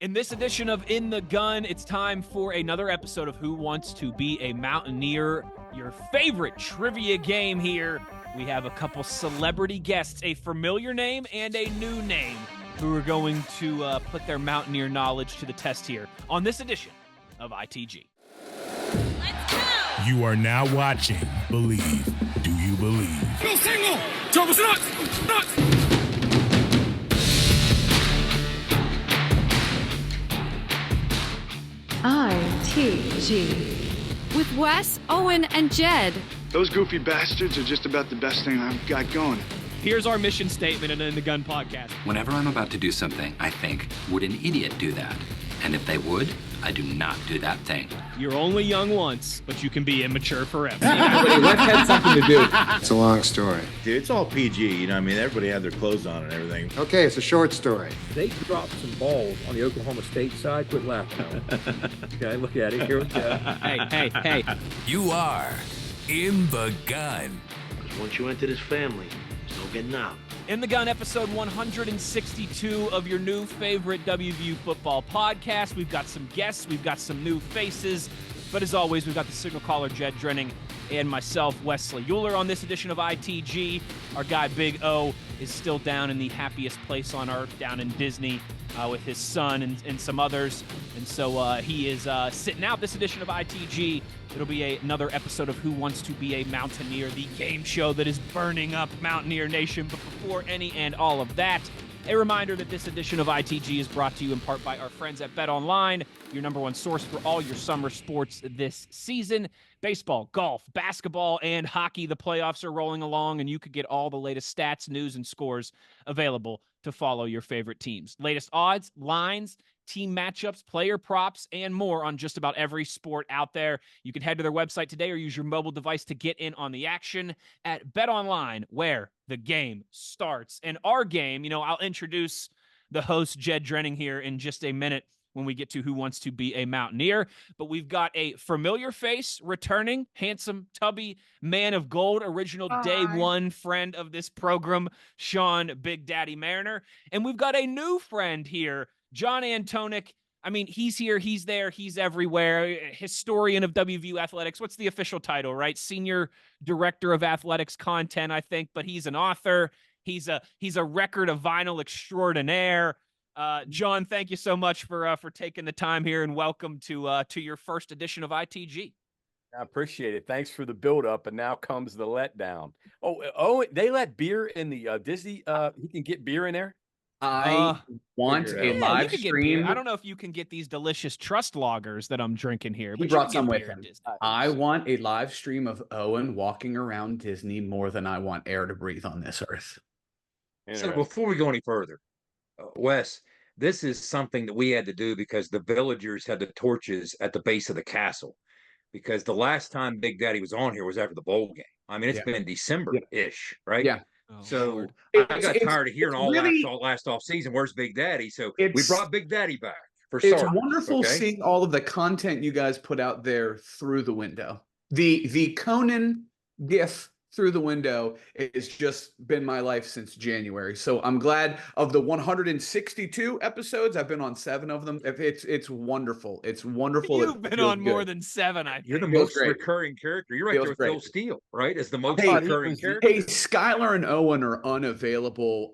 In this edition of In the Gun, it's time for another episode of Who Wants to Be a Mountaineer, your favorite trivia game here. We have a couple celebrity guests, a familiar name and a new name, who are going to put their Mountaineer knowledge to the test here on this edition of ITG. Let's go! You are now watching Believe. Do you believe? No single! Thomas nuts! ITG. With Wes, Owen, and Jed. Those goofy bastards are just about the best thing I've got going. Here's our mission statement in the Gun podcast. Whenever I'm about to do something, I think, would an idiot do that? And if they would, I do not do that thing. You're only young once, but you can be immature forever. Everybody had something to do. It's a long story. Dude, it's all PG, you know what I mean? Everybody had their clothes on and everything. Okay, it's a short story. They dropped some balls on the Oklahoma State side. Quit laughing at them. Okay, look at it. Here we go. Hey. You are In the Gun. Once you enter this family, there's no getting out. In the Gun, episode 162 of your new favorite WVU football podcast. We've got some guests, we've got some new faces, but as always, we've got the signal caller Jed Drenning and myself, Wesley Euler, on this edition of ITG. Our guy Big O is still down in the happiest place on earth, down in Disney, with his son and some others, and so he is sitting out this edition of ITG. It'll be another episode of Who Wants to Be a Mountaineer, the game show that is burning up Mountaineer Nation. But before any and all of that, a reminder that this edition of ITG is brought to you in part by our friends at Bet Online, your number one source for all your summer sports this season. Baseball, golf, basketball, and hockey. The playoffs are rolling along, and you could get all the latest stats, news, and scores available to follow your favorite teams. Latest odds, lines, team matchups, player props, and more on just about every sport out there. You can head to their website today or use your mobile device to get in on the action at BetOnline, where the game starts. And our game, I'll introduce the host, Jed Drenning, here in just a minute when we get to Who Wants to Be a Mountaineer. But we've got a familiar face returning, handsome, tubby man of gold, original day one friend of this program, Sean Big Daddy Mariner. And we've got a new friend here, John Antonik. I mean, he's here, he's there, he's everywhere. Historian of WVU athletics. What's the official title, right? Senior Director of Athletics Content, I think, but he's an author. He's a record of vinyl extraordinaire. John, thank you so much for taking the time here, and welcome to your first edition of ITG. I appreciate it. Thanks for the build-up, and now comes the letdown. Oh, they let beer in the Disney. He can get beer in there. I want a live stream. I don't know if you can get these delicious Trust lagers that I'm drinking here. He brought some with him. I want a live stream of Owen walking around Disney more than I want air to breathe on this earth. So before we go any further, Wes, this is something that we had to do because the villagers had the torches at the base of the castle. Because the last time Big Daddy was on here was after the bowl game. I mean, it's been December-ish, right? Yeah. So I got tired of hearing last off season. Where's Big Daddy? So we brought Big Daddy back for It's starters, wonderful seeing all of the content you guys put out there through the window. The Conan GIF through the window has just been my life since January. So I'm glad of the 162 episodes. I've been on 7 of them. It's wonderful. It's wonderful. You've been on more than 7. I think. You're the most recurring character. You're right there with Phil Steele, right? As the most recurring character. Hey, Schuyler and Owen are unavailable.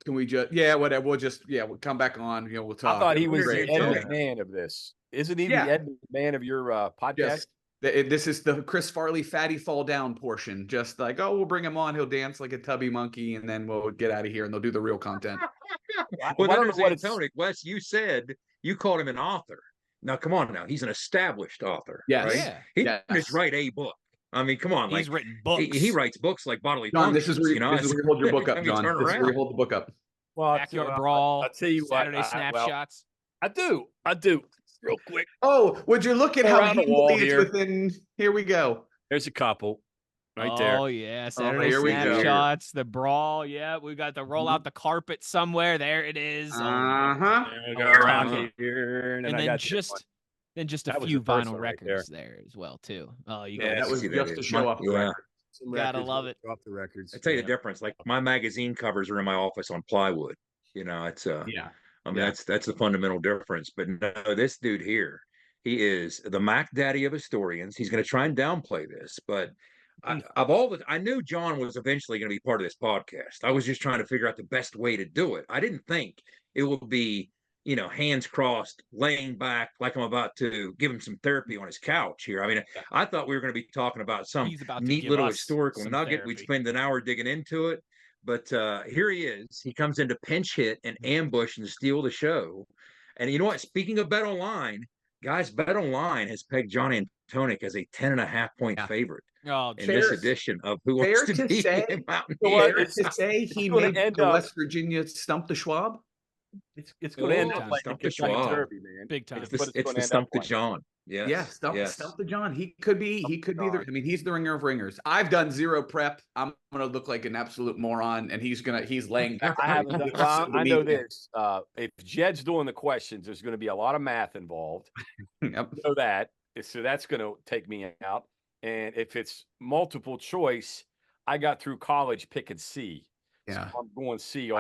Can we just whatever. We'll come back on. We'll talk. I thought he was the Ed McMahon of this. Isn't he the Ed McMahon of your podcast? Yes. This is the Chris Farley fatty fall down portion. Just like, we'll bring him on. He'll dance like a tubby monkey, and then we'll get out of here, and they'll do the real content. Well, there's Antonik. Wes, you said you called him an author. Now, come on now. He's an established author. Yes. Right? Yeah. He didn't just write a book. I mean, come on. He's written books. He writes books like Bodily John, Functions. this is where you hold your book up, John. This is where you hold the book up. Well, Backyard Brawl. I'll tell you Saturday Snapshots. I do. Real quick. Oh, would you look at how handily it's within? Here we go. There's a couple right there. Oh yeah, Saturday Snapshots, the Brawl. Yeah, we got to roll out the carpet somewhere. There it is. There we go around here, and then just a few vinyl records there as well too. Oh, you got that was just to show off. Gotta love it. Off the records. I tell you the difference. Like my magazine covers are in my office on plywood. It's I mean, that's the fundamental difference. But no, this dude here, he is the Mac Daddy of historians. He's going to try and downplay this, but I knew John was eventually going to be part of this podcast. I was just trying to figure out the best way to do it. I didn't think it would be, hands crossed, laying back like I'm about to give him some therapy on his couch here. I mean, I thought we were going to be talking about some neat little historical nugget. We'd spend an hour digging into it. But here he is. He comes in to pinch hit and ambush and steal the show. And you know what? Speaking of Bet Online, guys, Bet Online has pegged John Antonik as a 10.5-point favorite in this edition of Who Wants to Be a Mountaineer. Fair to say he made the West Virginia Stump the Schwab? It's going to end up like Stump the the Schwab. Derby, man. Big time. It's the Stump the John. Yes. Yeah, Stump the John. He could be the, I mean, he's the ringer of ringers. I've done zero prep. I'm gonna look like an absolute moron, and he's laying back. I know this. If Jed's doing the questions, there's going to be a lot of math involved. Yep. Know that. So that's going to take me out. And if it's multiple choice, I got through college picking C. Yeah. So I'm going C.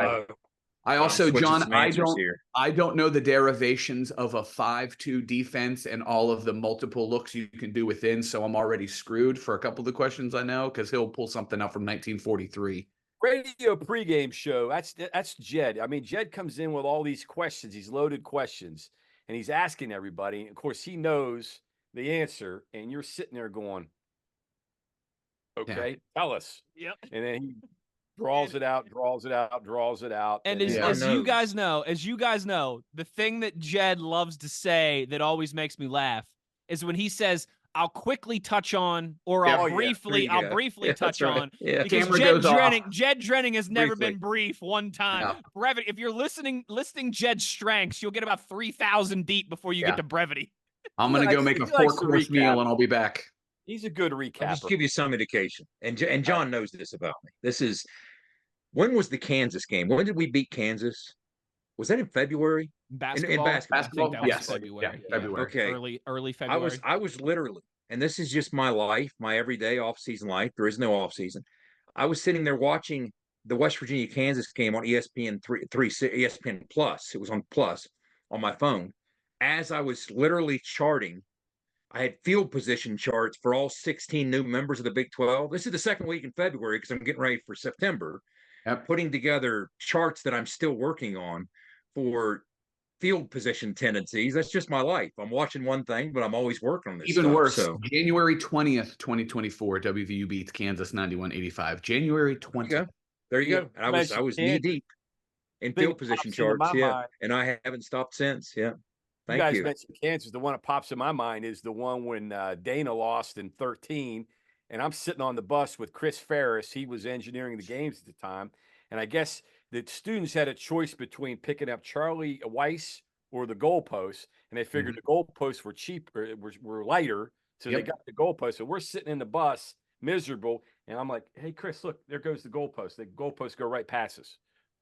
I also, John, I don't know the derivations of a 5-2 defense and all of the multiple looks you can do within. So I'm already screwed for a couple of the questions I know, because he'll pull something out from 1943. Radio pregame show. That's Jed. I mean, Jed comes in with all these questions, these loaded questions, and he's asking everybody. Of course, he knows the answer, and you're sitting there going, "Okay, tell us." Yep. And then he draws it out. And as you guys know, the thing that Jed loves to say that always makes me laugh is when he says, "I'll quickly touch on," or "I'll briefly touch on." Yeah. Because Jed Drenning has never been brief one time. No. Brevity. If you're listing Jed's strengths, you'll get about 3,000 deep before you get to brevity. I'm gonna go make a 4-course meal, and I'll be back. He's a good recapper. I'll just give you some indication, and John knows this about me. When was the Kansas game? When did we beat Kansas? Was that in February? Basketball. In basketball? I think that was February. Yeah, February. Okay. Early February. I was literally, and this is just my life, my everyday off-season life. There is no off-season. I was sitting there watching the West Virginia Kansas game on ESPN ESPN Plus. It was on Plus on my phone. As I was literally charting, I had field position charts for all 16 new members of the Big 12. This is the second week in February because I'm getting ready for September. Putting together charts that I'm still working on for field position tendencies. That's just my life. I'm watching one thing, but I'm always working on this. Even worse, January 20th, 2024, WVU beats Kansas 91-85. January 20th. There you go. And I was knee deep in field position charts. Yeah. And I haven't stopped since. Yeah. Thank you. You guys mentioned Kansas. The one that pops in my mind is the one when Dana lost in 13. And I'm sitting on the bus with Chris Ferris. He was engineering the games at the time. And I guess the students had a choice between picking up Charlie Weiss or the goalposts. And they figured the goalposts were cheaper, were lighter. So they got the goalposts. So we're sitting in the bus, miserable. And I'm like, "Hey, Chris, look, there goes the goalpost. The goalposts go right past us.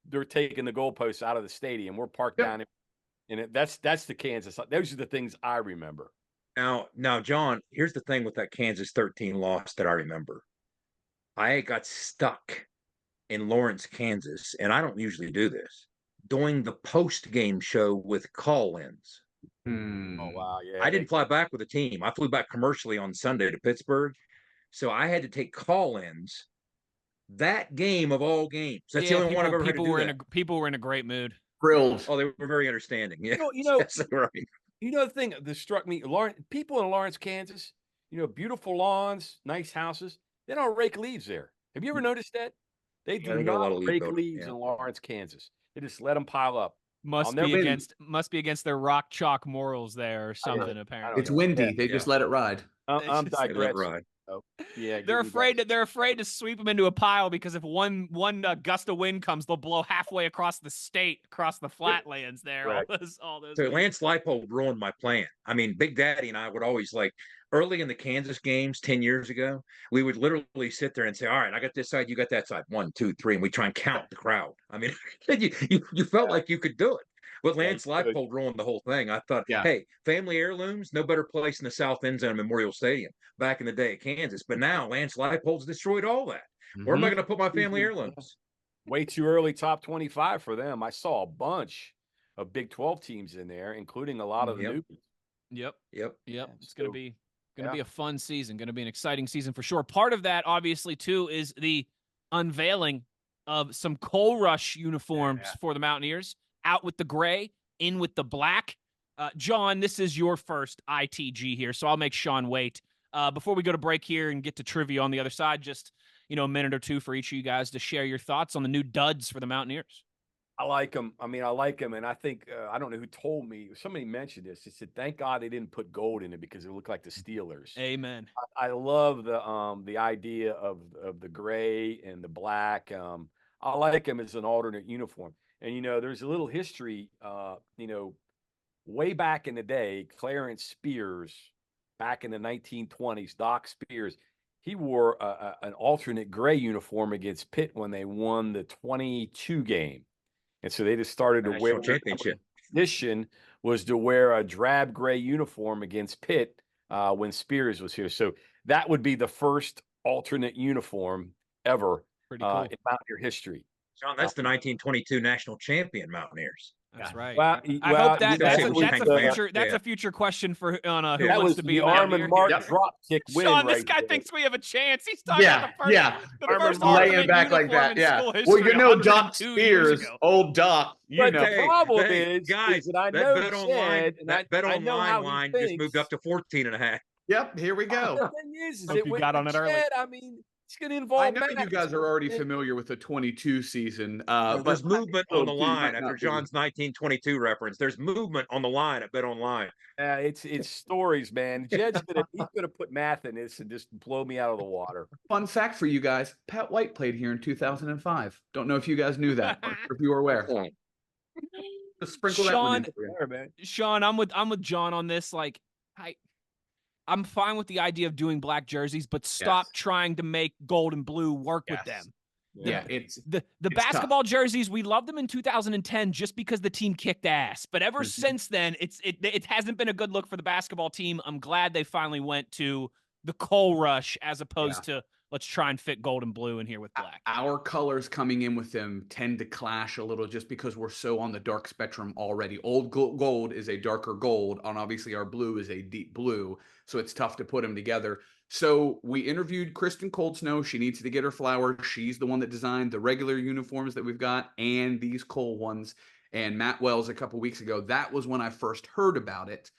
They're taking the goalposts out of the stadium. We're parked down. And that's the Kansas. Those are the things I remember. Now, John, here's the thing with that Kansas 13 loss that I remember. I got stuck in Lawrence, Kansas, and I don't usually do this, doing the post-game show with call-ins. Oh, wow, yeah. I didn't fly back with a team. I flew back commercially on Sunday to Pittsburgh, so I had to take call-ins that game of all games. That's the only one I've ever had to do that. People were in a great mood. Thrilled. Oh, they were very understanding. Yeah, yes, right. You know the thing that struck me, people in Lawrence, Kansas, beautiful lawns, nice houses. They don't rake leaves there. Have you ever noticed that? They do not rake leaves in Lawrence, Kansas. They just let them pile up. Must be against their rock chalk morals there or something. Apparently, it's windy. They just let it ride. I'm digressing. Yeah, they're afraid to sweep them into a pile because if one gust of wind comes, they'll blow halfway across the state, across the flatlands there. Right. All those. So Lance Leipold ruined my plan. I mean, Big Daddy and I would always early in the Kansas games 10 years ago, we would literally sit there and say, "All right, I got this side, you got that side, 1, 2, 3," and we try and count the crowd. I mean, you felt like you could do it. But Lance Leipold ruined the whole thing. I thought, hey, family heirlooms, no better place in the South End Zone Memorial Stadium back in the day at Kansas. But now Lance Leipold's destroyed all that. Where am I going to put my family heirlooms? Way too early top 25 for them. I saw a bunch of Big 12 teams in there, including a lot of the new. Yep. Yeah, It's going to be a fun season. Going to be an exciting season for sure. Part of that, obviously, too, is the unveiling of some Coal Rush uniforms for the Mountaineers. Out with the gray, in with the black. John, this is your first ITG here, so I'll make Sean wait. Before we go to break here and get to trivia on the other side, just a minute or two for each of you guys to share your thoughts on the new duds for the Mountaineers. I like them. I mean, I like them, and I think I don't know who told me. Somebody mentioned this. He said, "Thank God they didn't put gold in it because it looked like the Steelers." Amen. I love the idea of the gray and the black. I like them as an alternate uniform. And there's a little history. Way back in the day, Clarence Spears, back in the 1920s, Doc Spears, he wore an alternate gray uniform against Pitt when they won the 22 game. And so they just started to wear championship. Tradition was to wear a drab gray uniform against Pitt when Spears was here. So that would be the first alternate uniform ever Pretty cool. in Mountaineer history. John, that's the 1922 national champion Mountaineers. That's right. Well, I hope that's that's a future question for who that wants was to be the a Mountaineer. Armin Mark drop kick win. Sean, this right guy there. thinks we have a chance. He's talking about the first laying back like that. Yeah. Well, Doc 102 Spears, old Doc. But the problem is guys, that I that know bet online, that bet I know how online line he just thinks. moved up to 14.5. Yep, here we go. The thing is Hope that you with got on it early. Jed, I mean, it's going to involve. I know you Matt. guys are already familiar with the 22 season, but There's movement on the line might after not be. John's 1922 reference. There's movement on the line at Bet Online. It's stories, man. Jed's he's gonna put math in this and just blow me out of the water. Fun fact for you guys: Pat White played here in 2005. Don't know if you guys knew that, or if you were aware. Just sprinkle that one in for you. Sean, I'm with John on this. Like, I'm fine with the idea of doing black jerseys, but stop trying to make gold and blue work with them. Yeah, it's the basketball jerseys. We loved them in 2010 just because the team kicked ass. But ever since then, it hasn't been a good look for the basketball team. I'm glad they finally went to the Coal Rush as opposed to let's try and fit gold and blue in here with black. Our colors coming in with them tend to clash a little just because we're so on the dark spectrum already. Old gold is a darker gold, and obviously our blue is a deep blue, so it's tough to put them together. So we interviewed Kristen Coldsnow. She needs to get her flowers. She's the one that designed the regular uniforms that we've got and these coal ones. And Matt Wells a couple weeks ago, that was when I first heard about it.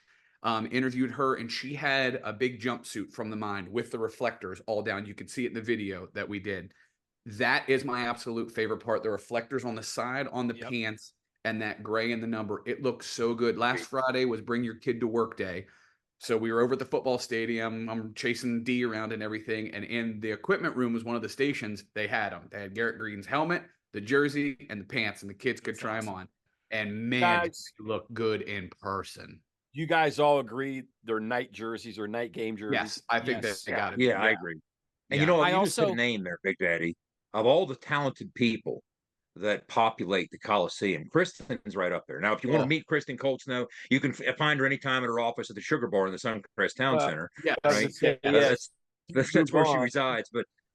Interviewed her, and she had a big jumpsuit from the Mind with the reflectors all down. You could see it in the video that we did. That is my absolute favorite part. The reflectors on the side, on the pants, and that gray in the number. It looks so good. Last Friday was Bring Your Kid to Work Day. So we were over at the football stadium. I'm chasing D around and everything. And in the equipment room was one of the stations. They had them. They had Garrett Green's helmet, the jersey, and the pants, and the kids could try them on. And man, they look good in person. You guys all agree they're night jerseys or night game jerseys? Yes, I think that they got it. Yeah, I agree. And you just put a name there, Big Daddy. Of all the talented people that populate the Coliseum, Kristen's right up there. Now, if you want to meet Kristen Coldsnow, you can find her anytime at her office at the Sugar Bar in the Suncrest Town Center. Yeah, right? That's where she resides.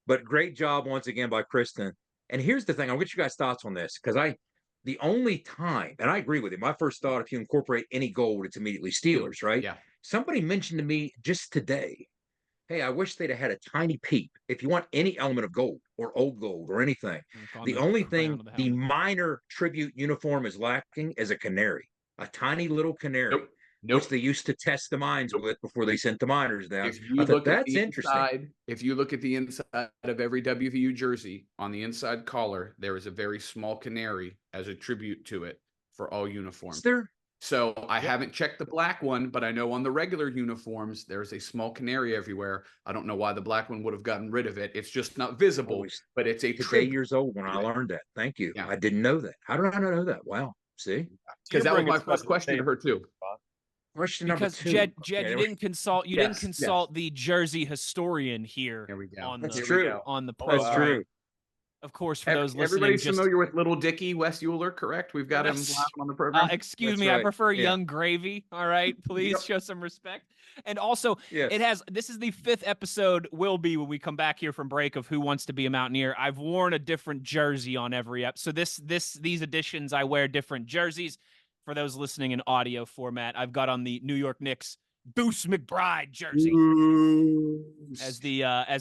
But great job once again by Kristen. And here's the thing: I'll get you guys' thoughts on this because the only time, and I agree with you, my first thought, if you incorporate any gold, it's immediately Steelers, right? Yeah. Somebody mentioned to me just today, hey, I wish they'd have had a tiny peep. If you want any element of gold or old gold or anything, the only thing the minor tribute uniform is lacking is a canary, a tiny little canary, which they used to test the mines with before they sent the miners down. I thought that's interesting. If you look at the inside of every WVU jersey, on the inside collar, there is a very small canary as a tribute to it for all uniforms. Is there? So I haven't checked the black one, but I know on the regular uniforms, there's a small canary everywhere. I don't know why the black one would have gotten rid of it. It's just not visible, but it's a tribute. 8 years old when I learned that. Thank you. Yeah. I didn't know that. How did I not know that? Wow. See? Because that was my first question to her too. Question number two. Jed, you didn't consult. You didn't consult the jersey historian here. There we go. On That's the, true. On the program. That's true. Of course, for those listening, everybody's familiar with Little Dicky, Wes Euler, correct? We've got him on the program. Excuse me, I prefer Young Gravy. All right, please show some respect. And also, this is the 5th episode. Will be when we come back here from break of Who Wants to Be a Mountaineer. I've worn a different jersey on every episode. So these editions, I wear different jerseys. for those listening in audio format, I've got on the New York Knicks Deuce McBride jersey as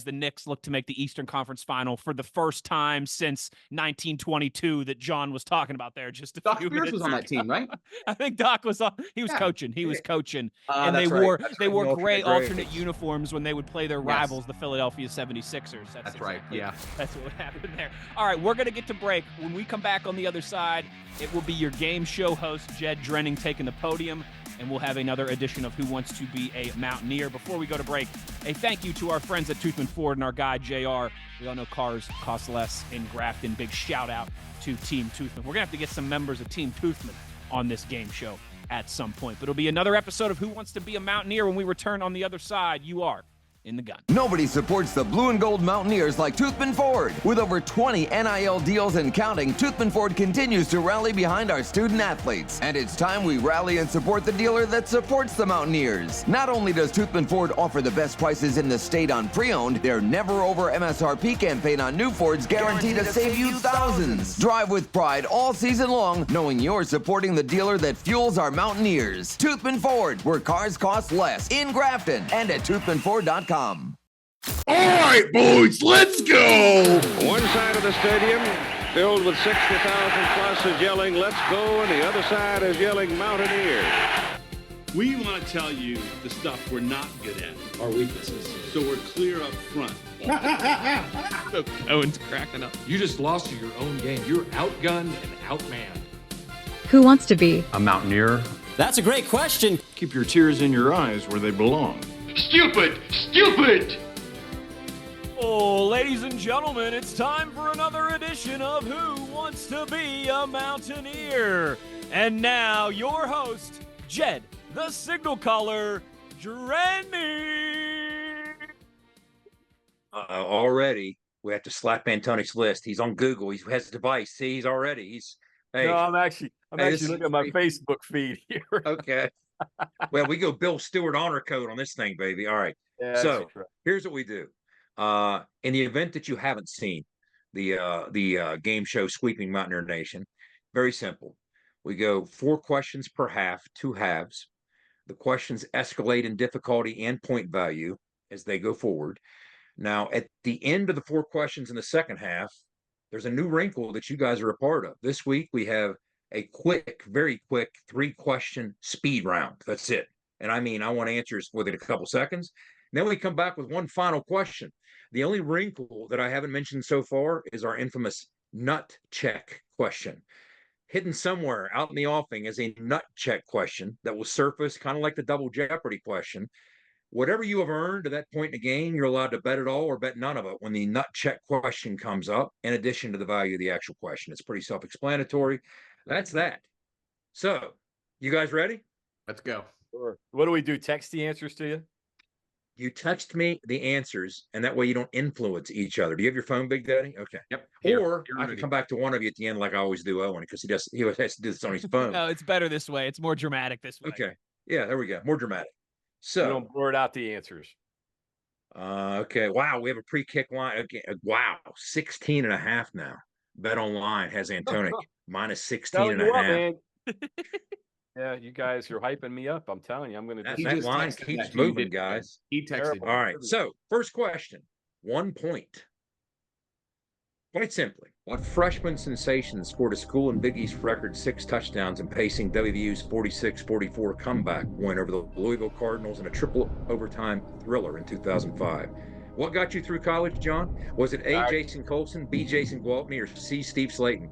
the Knicks look to make the Eastern Conference Final for the first time since 1922 that John was talking about there just a Doc few Spears minutes was on that ago. team, right? I think Doc was on. He was Yeah. coaching. He was coaching, and That's they right. wore That's they right. wore The gray alternate alternate grades. uniforms when they would play their Yes. rivals, the Philadelphia 76ers. That's right. Yeah. That's what would happen there. All right, we're going to get to break. When we come back on the other side, it will be your game show host, Jed Drenning, taking the podium, and we'll have another edition of Who Wants to Be a Mountaineer. Before we go to break, a thank you to our friends at Toothman Ford and our guy, JR. We all know cars cost less in Grafton. Big shout out to Team Toothman. We're going to have to get some members of Team Toothman on this game show at some point. But it'll be another episode of Who Wants to Be a Mountaineer when we return on the other side. You are in the gun. Nobody supports the blue and gold Mountaineers like Toothman Ford. With over 20 NIL deals and counting, Toothman Ford continues to rally behind our student athletes. And it's time we rally and support the dealer that supports the Mountaineers. Not only does Toothman Ford offer the best prices in the state on pre-owned, their never over MSRP campaign on new Fords guaranteed to save you thousands. Drive with pride all season long, knowing you're supporting the dealer that fuels our Mountaineers. Toothman Ford, where cars cost less, in Grafton and at toothmanford.com. All right, boys, let's go. One side of the stadium filled with 60,000 plus is yelling, let's go, and the other side is yelling, Mountaineer. We want to tell you the stuff we're not good at, our weaknesses, so we're clear up front. Owen's cracking up. You just lost to your own game. You're outgunned and outmanned. Who wants to be a Mountaineer? That's a great question. Keep your tears in your eyes where they belong. Stupid! Stupid! Oh, ladies and gentlemen, it's time for another edition of Who Wants to Be a Mountaineer? And now, your host, Jed, the signal caller, Drenning. Already, we have to slap Antonik's list. He's on Google. He has a device. See, he's already. Hey, no, I'm actually looking at my Facebook feed here. Okay. Well, we go Bill Stewart honor code on this thing, baby. All right. Yeah, so here's what we do. In the event that you haven't seen the game show Sweeping Mountaineer Nation, very simple. We go 4 questions per half, 2 halves. The questions escalate in difficulty and point value as they go forward. Now, at the end of the 4 questions in the second half, there's a new wrinkle that you guys are a part of. This week, we have a quick, very quick 3-question speed round. That's it. And I mean, I want answers within a couple seconds. Then we come back with one final question. The only wrinkle that I haven't mentioned so far is our infamous nut check question. Hidden somewhere out in the offing is a nut check question that will surface kind of like the double Jeopardy question. Whatever you have earned to that point in the game, you're allowed to bet it all or bet none of it when the nut check question comes up, in addition to the value of the actual question. It's pretty self-explanatory. That's that. So, you guys ready? Let's go. Sure. What do we do? Text the answers to you? You text me the answers, and that way you don't influence each other. Do you have your phone, Big Daddy? Okay. Yep. Or I can come back to one of you at the end like I always do Owen, because he always has to do this on his phone. No, it's better this way. It's more dramatic this way. Okay. Yeah, there we go. More dramatic. So you don't blurt out the answers. Okay. Wow, we have a pre-kick line. Okay. Wow, 16.5 now. Bet Online has Antonik minus 16.5. Yeah, you guys are hyping me up. I'm telling you, I'm going to. That line keeps moving, guys. He texted. All right. So, first question, 1 point. Quite simply, what freshman sensation scored a school in Big East record 6 touchdowns and pacing WVU's 46-44 comeback win over the Louisville Cardinals in a triple overtime thriller in 2005? What got you through college, John? Was it A, Jason Colson, B, Jason Gwaltney, or C, Steve Slayton?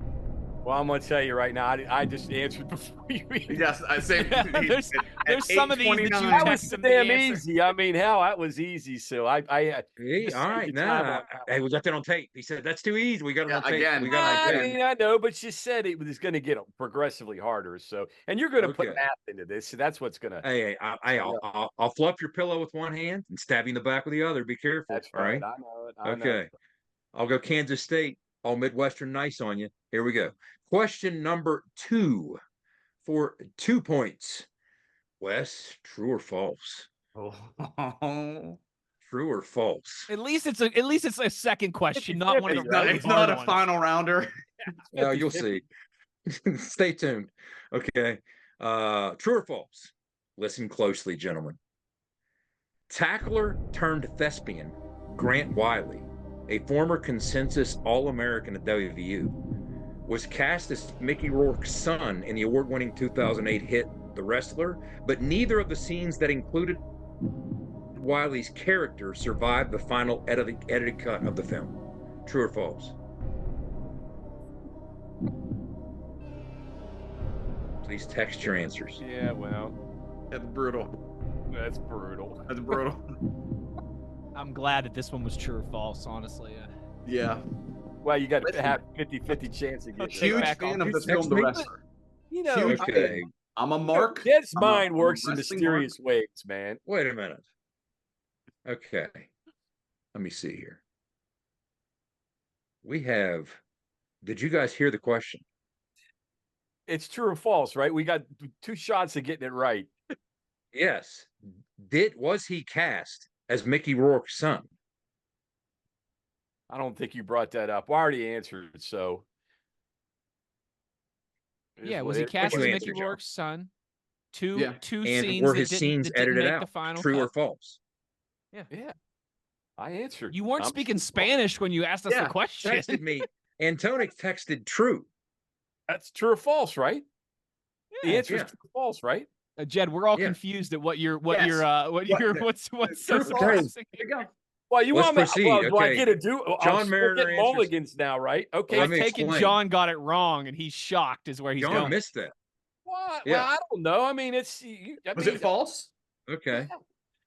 Well, I'm going to tell you right now, I just answered before you. Yes, I say there's some of these that you that was damn easy. I mean, hell, that was easy. So I all right, now hey, we got that on tape. He said that's too easy. We got it on tape. Again, we got I mean, I know, but she said it was going to get progressively harder. So, and you're going to put math into this. So that's what's going to. Hey, I'll fluff your pillow with one hand and stab you in the back with the other. Be careful. That's all right. I know it. I know okay. it. I'll go Kansas State. All Midwestern nice on you. Here we go. Question number 2 for 2 points. Wes, true or false? True or false? At least it's a second question, not one of the It's not a final rounder. You'll see. Stay tuned. Okay. True or false? Listen closely, gentlemen. Tackler turned thespian Grant Wiley, a former consensus All-American at WVU, was cast as Mickey Rourke's son in the award-winning 2008 hit The Wrestler, but neither of the scenes that included Wiley's character survived the final edited cut of the film. True or false? Please text your answers. Yeah, well, That's brutal. that's brutal. That's brutal. I'm glad that this one was true or false, honestly. Yeah. Well, you got to have 50-50 chance to get Huge fan of the film The Wrestler. You know, Huge fan. I'm a mark. Jed's I'm a mind works in wrestling mysterious ways, man. Wait a minute. Okay. Let me see here. Did you guys hear the question? It's true or false, right? We got 2 shots of getting it right. Yes. Was he cast as Mickey Rourke's son? I don't think you brought that up. I already answered, so. Yeah, was he cast as Mickey Rourke's son? Two And scenes were that his didn't, scenes that didn't edited make out? the final True cut. or false? Yeah. I answered. You weren't I'm speaking Spanish when you asked us the question. Texted me. Antonik texted true. That's true or false, right? The answer is true or false, right? Jed, we're all confused at what's so surprising. Well, you Let's want me? proceed. Well, do I Okay. get to do? John I'm Mariner getting answers- mulligans now, right? Okay. Let me Taking explain. John got it wrong, and he's shocked is where he's John going. missed that. What? Yeah. Well, I don't know. I mean, Was it false? Okay.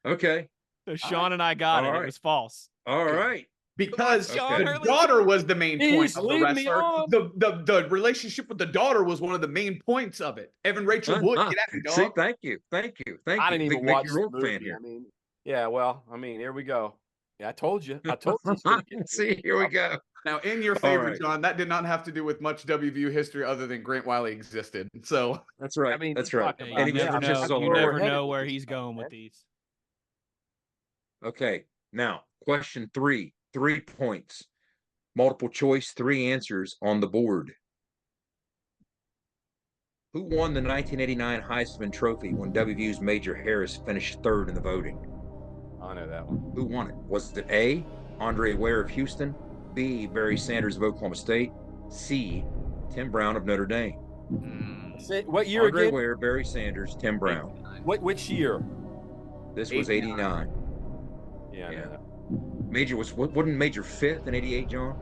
Okay. So Sean and I got All it. right. It was false. All right. Because Okay. the daughter was the main Please point of the leave me wrestler. on. The relationship with the daughter was one of the main points of it. Evan Rachel Wood, get at me, dog. See, thank you. I didn't even Big watch Mickey the Rourke movie. fan here. I mean, yeah. Well, I mean, here we go. Yeah, I told you. I told you. it's gonna get- See, here we go. Now, in your favor, right. John, that did not have to do with much WVU history other than Grant Wiley existed. So That's right. I mean, That's right. talk You about- And he was never just as know, all you right. never headed know with where this he's stuff, going man. with these. Okay. Now, question 3. 3 points. Multiple choice, 3 answers on the board. Who won the 1989 Heisman Trophy when WVU's Major Harris finished 3rd in the voting? I know that one. Who won it? Was it A, Andre Ware of Houston, B, Barry Sanders of Oklahoma State, C, Tim Brown of Notre Dame? What year Andre again? Ware, Barry Sanders, Tim Brown. Which year? This was 89. Yeah. I know Yeah. that. Major wasn't Major 5th in 88, John?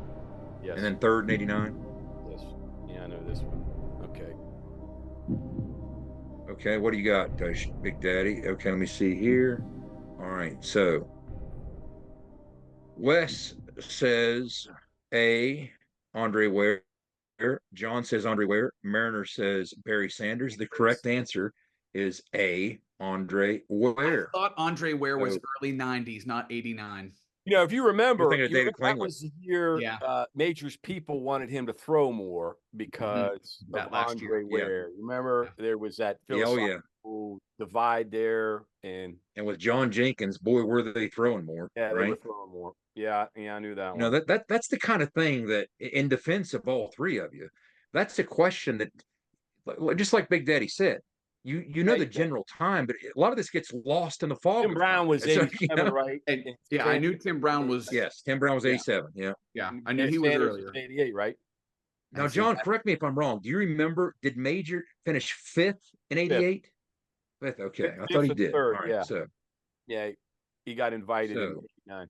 Yes. And then 3rd in 89? Yes. Yeah, I know this one. Okay. Okay, what do you got, Big Daddy? Okay, let me see here. All right, so Wes says A, Andre Ware. John says Andre Ware. Mariner says Barry Sanders. The correct answer is A, Andre Ware. I thought Andre Ware was early 90s, not 89. You know, if you remember, You're thinking of David that Klingler. was the year Major's people wanted him to throw more because That of last Andre year, yeah. Ware. Remember, there was that Yeah, oh, yeah. philosophical divide there, and And with John Jenkins, boy, were they throwing more, yeah, they right? were throwing more. Yeah, I knew that You know, one. that's the kind of thing that, in defense of all 3 of you, that's a question that, just like Big Daddy said, you know the general time, but a lot of this gets lost in the fog. Tim Brown was So, 87, right? And yeah, I knew Tim Brown was. Yes, Tim Brown was 87. Yeah. Yeah, I knew he was Sanders earlier. 88, right? Now, John, correct me if I'm wrong. Do you remember? Did Major finish 5th in 88? 5th. Okay, I thought he Fifth and did. third, All right. yeah. So Yeah, he got invited in So- 89.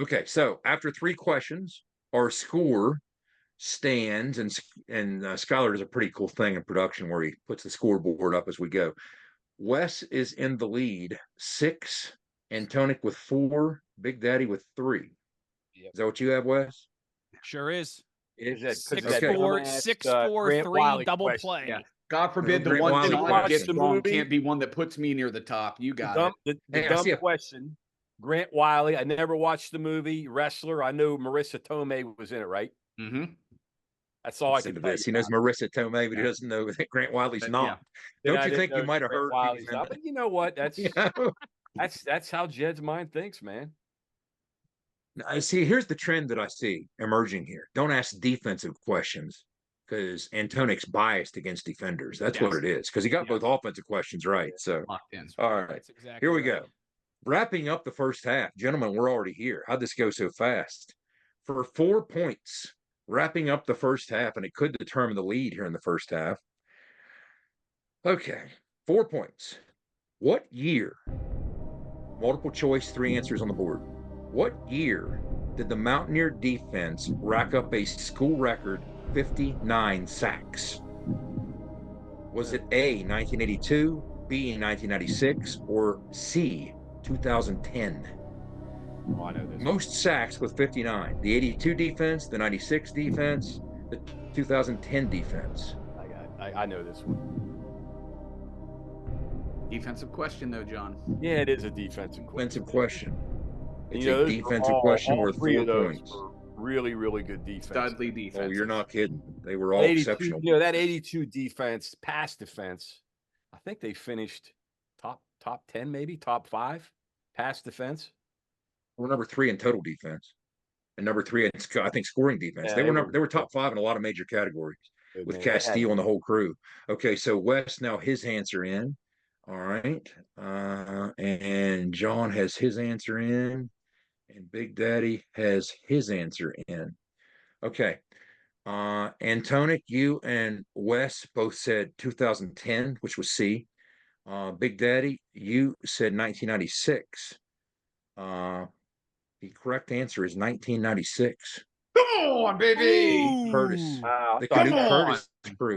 okay. So after 3 questions, our score stands, and Schuyler does a pretty cool thing in production where he puts the scoreboard up as we go. Wes is in the lead, 6. Antonik with 4. Big Daddy with 3. Yep. Is that what you have, Wes? Sure is. Is that 6 that 4 dumbass, 6 uh, 4 Grant 3 Wiley double question? play. Yeah. God forbid the Grant one Wiley thing I watched get the wrong movie. can't be one that puts me near the top. You got it. The Hey, I dumb see a- question. Grant Wiley. I never watched the movie Wrestler. I know Marissa Tomei was in it, right? Mm-hmm. That's all I Listen can to tell this. you He knows about Marissa Tomei, but he doesn't know that Grant Wiley's But, not. it. Don't I you didn't think you know might have Grant heard? Wiley's not, but you know what? That's You know? that's how Jed's mind thinks, man. I see. Here's the trend that I see emerging here. Don't ask defensive questions. because Antonik's biased against defenders. That's what it is, because he got both offensive questions right. So, Locked in. all right, exactly here we right. go. Wrapping up the first half. Gentlemen, we're already here. How'd this go so fast? For 4 points, wrapping up the first half, and it could determine the lead here in the first half. Okay, 4 points. What year? Multiple choice, 3 answers on the board. What year did the Mountaineer defense rack up a school record 59 sacks? Was it A, 1982, B, 1996, or C, 2010? Oh, I know this. Most sacks with 59. The 82 defense, the 96 defense, the 2010 defense. I know this one. Defensive question, though, John. Yeah, it is a defensive question. Defensive question. It's You know, a those are defensive question worth 3 4 of those points. were really, really good defense. Dudley defense. Oh, you're not kidding. They were all 82, exceptional. you know, that 82 defense, pass defense, I think they finished top 10, maybe top 5 pass defense. We're number 3 in total defense, and number 3 in, I think, scoring defense. Yeah, they were top 5 in a lot of major categories with Man, Castile and the whole crew. Okay, so Wes now his answer in. All right, and John has his answer in, and Big Daddy has his answer in. Okay, Antonik, you and Wes both said 2010, which was C. Big Daddy, you said 1996. The correct answer is 1996. Come on, baby. Curtis. Wow, The come Canute on. Curtis crew.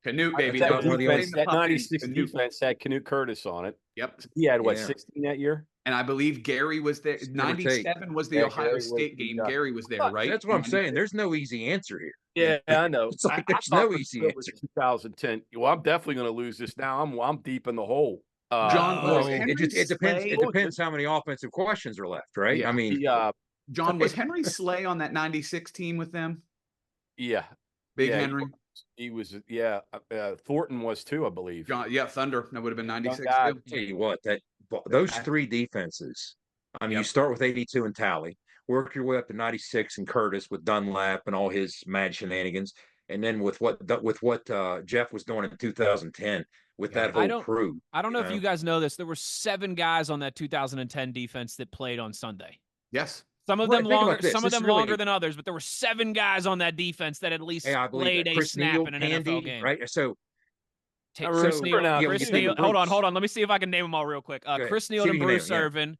Canute, baby. That, one of the defense, only- that 96 Canute. defense had Canute Curtis on it. Yep. He had, what, Yeah. 16 that year? And I believe Gary was there. Give or take. 97 was the Yeah, Ohio Gary was State the game. guy. Gary was there, right? That's what I'm saying. There's no easy answer here. Yeah, I know. It's like there's thought no for easy sure it was answer. 2010. Well, I'm definitely going to lose this now. I'm deep in the hole. John, Well, was it Henry depends. Slay- It depends how many offensive questions are left, right? Yeah. I mean, John, was Henry Slay on that 96 team with them? yeah, Big Yeah, Henry? he was. Yeah, Thornton was too, I believe. John, yeah, Thunder. That would have been 96 guy. too. tell you what, those 3 defenses. I mean, you start with 82 and Tally, work your way up to 96 and Curtis with Dunlap and all his mad shenanigans, and then with what Jeff was doing in 2010 with that whole crew. I don't know if you guys know this. There were 7 guys on that 2010 defense that played on Sunday. Yes. Some of Right, them think about longer, this. some of This is them really longer good. than others, but there were 7 guys on that defense that at least Hey, I believe played that. a Chris snap Neal, in an Candy, NFL game. right? So Chris Neal, now, yeah, Chris when you think Neal. of Hold on, Bruce- hold on. Let me see if I can name them all real quick. ahead. Chris Neal See if and you can name Bruce them, yeah. Irvin,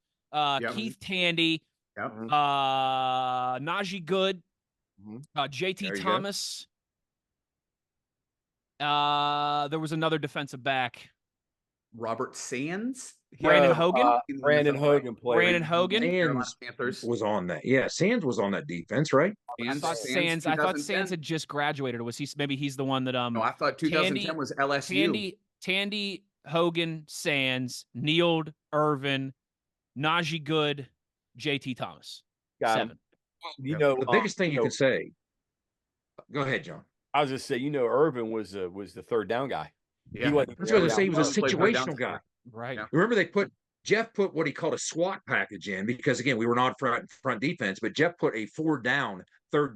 Yep. Keith Tandy, Yep. Najee Good, JT There you go. Thomas. There was another defensive back. Robert Sands? Brandon Hogan? Brandon Hogan played. Brandon Hogan? Carolina Sands Panthers. was on that. Yeah, Sands was on that defense, right? I thought Sands 2010. had just graduated, or was he? Maybe he's the one that No, I thought 2010 was LSU. Tandy, Hogan, Sands, Neal, Irvin, Najee Good, JT Thomas. Got 7. him. You know, The biggest thing you can say. Go ahead, John. I was just say, Irvin was the third down guy. Yeah. He wasn't I was going to say he was a Played third down situational guy. Right. Yeah. Remember, Jeff put what he called a SWAT package in because, again, we were not front defense, but Jeff put a third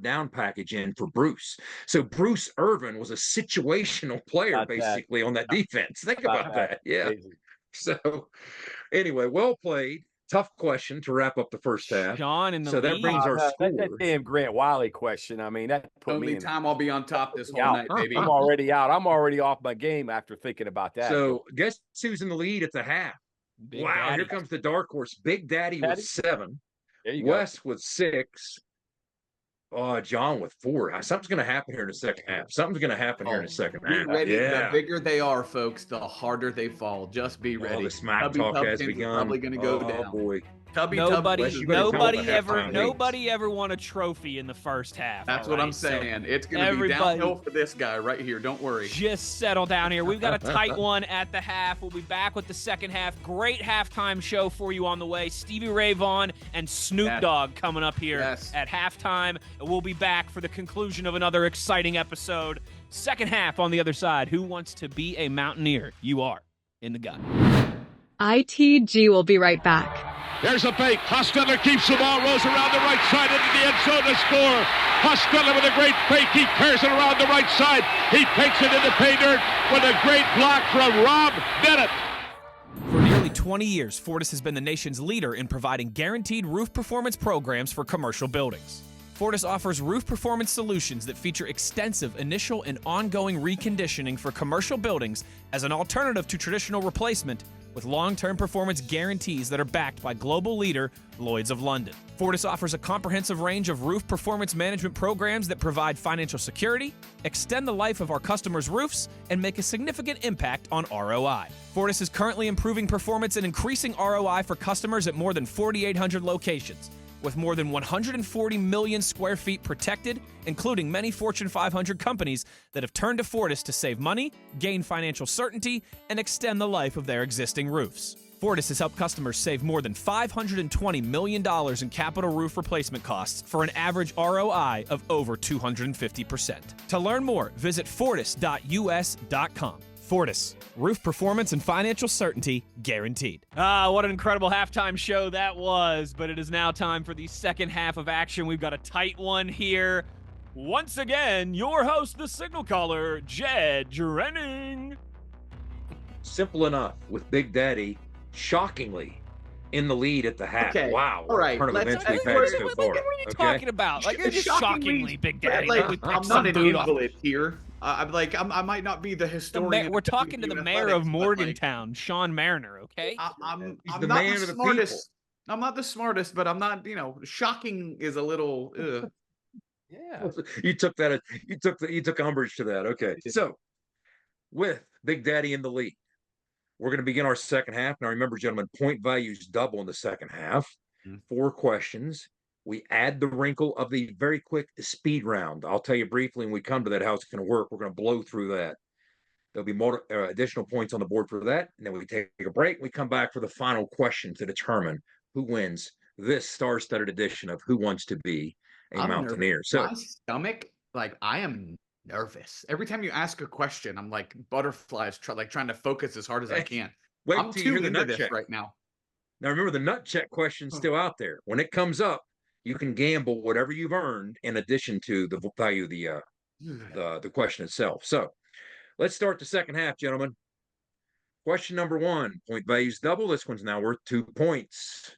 down package in for Bruce. So Bruce Irvin was a situational player, About that. basically, on that defense. Think about that. Yeah. Crazy. So, anyway, well played. Tough question to wrap up the first half. Sean in the So that lead. brings our That score. damn Grant Wiley question. I mean, that put me Only in. time I'll be on top this whole out. night, baby. I'm already out. I'm already off my game after thinking about that. So guess who's in the lead at the half? Big Wow, Daddy. here comes the dark horse. Big Daddy with 7. there you go. Wes with 6. John with 4. Something's going to happen here in the second half. Something's going to happen here in the second Be half. ready. Yeah. The bigger they are, folks, the harder they fall. Just be ready. The smack Tubby talk has Tubkins is begun. probably going to go oh, down. boy. Tubby Nobody Wes, you better tell them at halftime. nobody ever won a trophy in the first half. That's all what right? I'm saying. So It's going to be everybody- downhill for this guy right here. Don't worry. Just settle down here. We've got a tight one at the half. We'll be back with the second half. Great halftime show for you on the way. Stevie Ray Vaughan and Snoop Yes. Dogg coming up here Yes. at halftime. And we'll be back for the conclusion of another exciting episode. Second half on the other side. Who wants to be a Mountaineer? You are in the gun. ITG will be right back. There's a fake. Hostetler keeps the ball, rolls around the right side into the end zone to score. Hostetler with a great fake. He carries it around the right side. He takes it into pay dirt with a great block from Rob Bennett. For nearly 20 years, Fortis has been the nation's leader in providing guaranteed roof performance programs for commercial buildings. Fortis offers roof performance solutions that feature extensive initial and ongoing reconditioning for commercial buildings as an alternative to traditional replacement, with long-term performance guarantees that are backed by global leader Lloyd's of London. Fortis offers a comprehensive range of roof performance management programs that provide financial security, extend the life of our customers' roofs, and make a significant impact on ROI. Fortis is currently improving performance and increasing ROI for customers at more than 4,800 locations, with more than 140 million square feet protected, including many Fortune 500 companies that have turned to Fortis to save money, gain financial certainty, and extend the life of their existing roofs. Fortis has helped customers save more than $520 million in capital roof replacement costs for an average ROI of over 250%. To learn more, visit fortis.us.com. Fortis, roof performance and financial certainty guaranteed. What an incredible halftime show that was, but it is now time for the second half of action. We've got a tight one here. Once again, your host, the signal caller, Jed Drenning. Simple enough with Big Daddy, shockingly, in the lead at the half. Okay. Wow. All right. Turn of events we've had so far. What are you talking about? Like, it's just shockingly, Big Daddy. Like, I'm not an invalid here. I'm like, I might not be the historian. We're talking to the mayor of Morgantown, Sean Mariner, okay? I'm the not man the of the smartest. I'm not the smartest, but I'm not, shocking is a little, Yeah. You took umbrage to that. Okay. So with Big Daddy in the lead, we're going to begin our second half. Now remember, gentlemen, point values double in the second half. 4 questions. We add the wrinkle of the very quick speed round. I'll tell you briefly when we come to that how it's going to work. We're going to blow through that. There'll be more additional points on the board for that. And then we take a break. We come back for the final question to determine who wins this star-studded edition of Who Wants to Be a Mountaineer. Nervous. So my stomach, like, I am nervous. Every time you ask a question, I'm like butterflies, trying to focus as hard as I can. wait I'm till you hear too the into nut this check right now. Now remember, the nut check question's still out there. When it comes up, you can gamble whatever you've earned in addition to the value of the question itself. So let's start the second half, gentlemen. Question number 1, point values double. This one's now worth 2 points.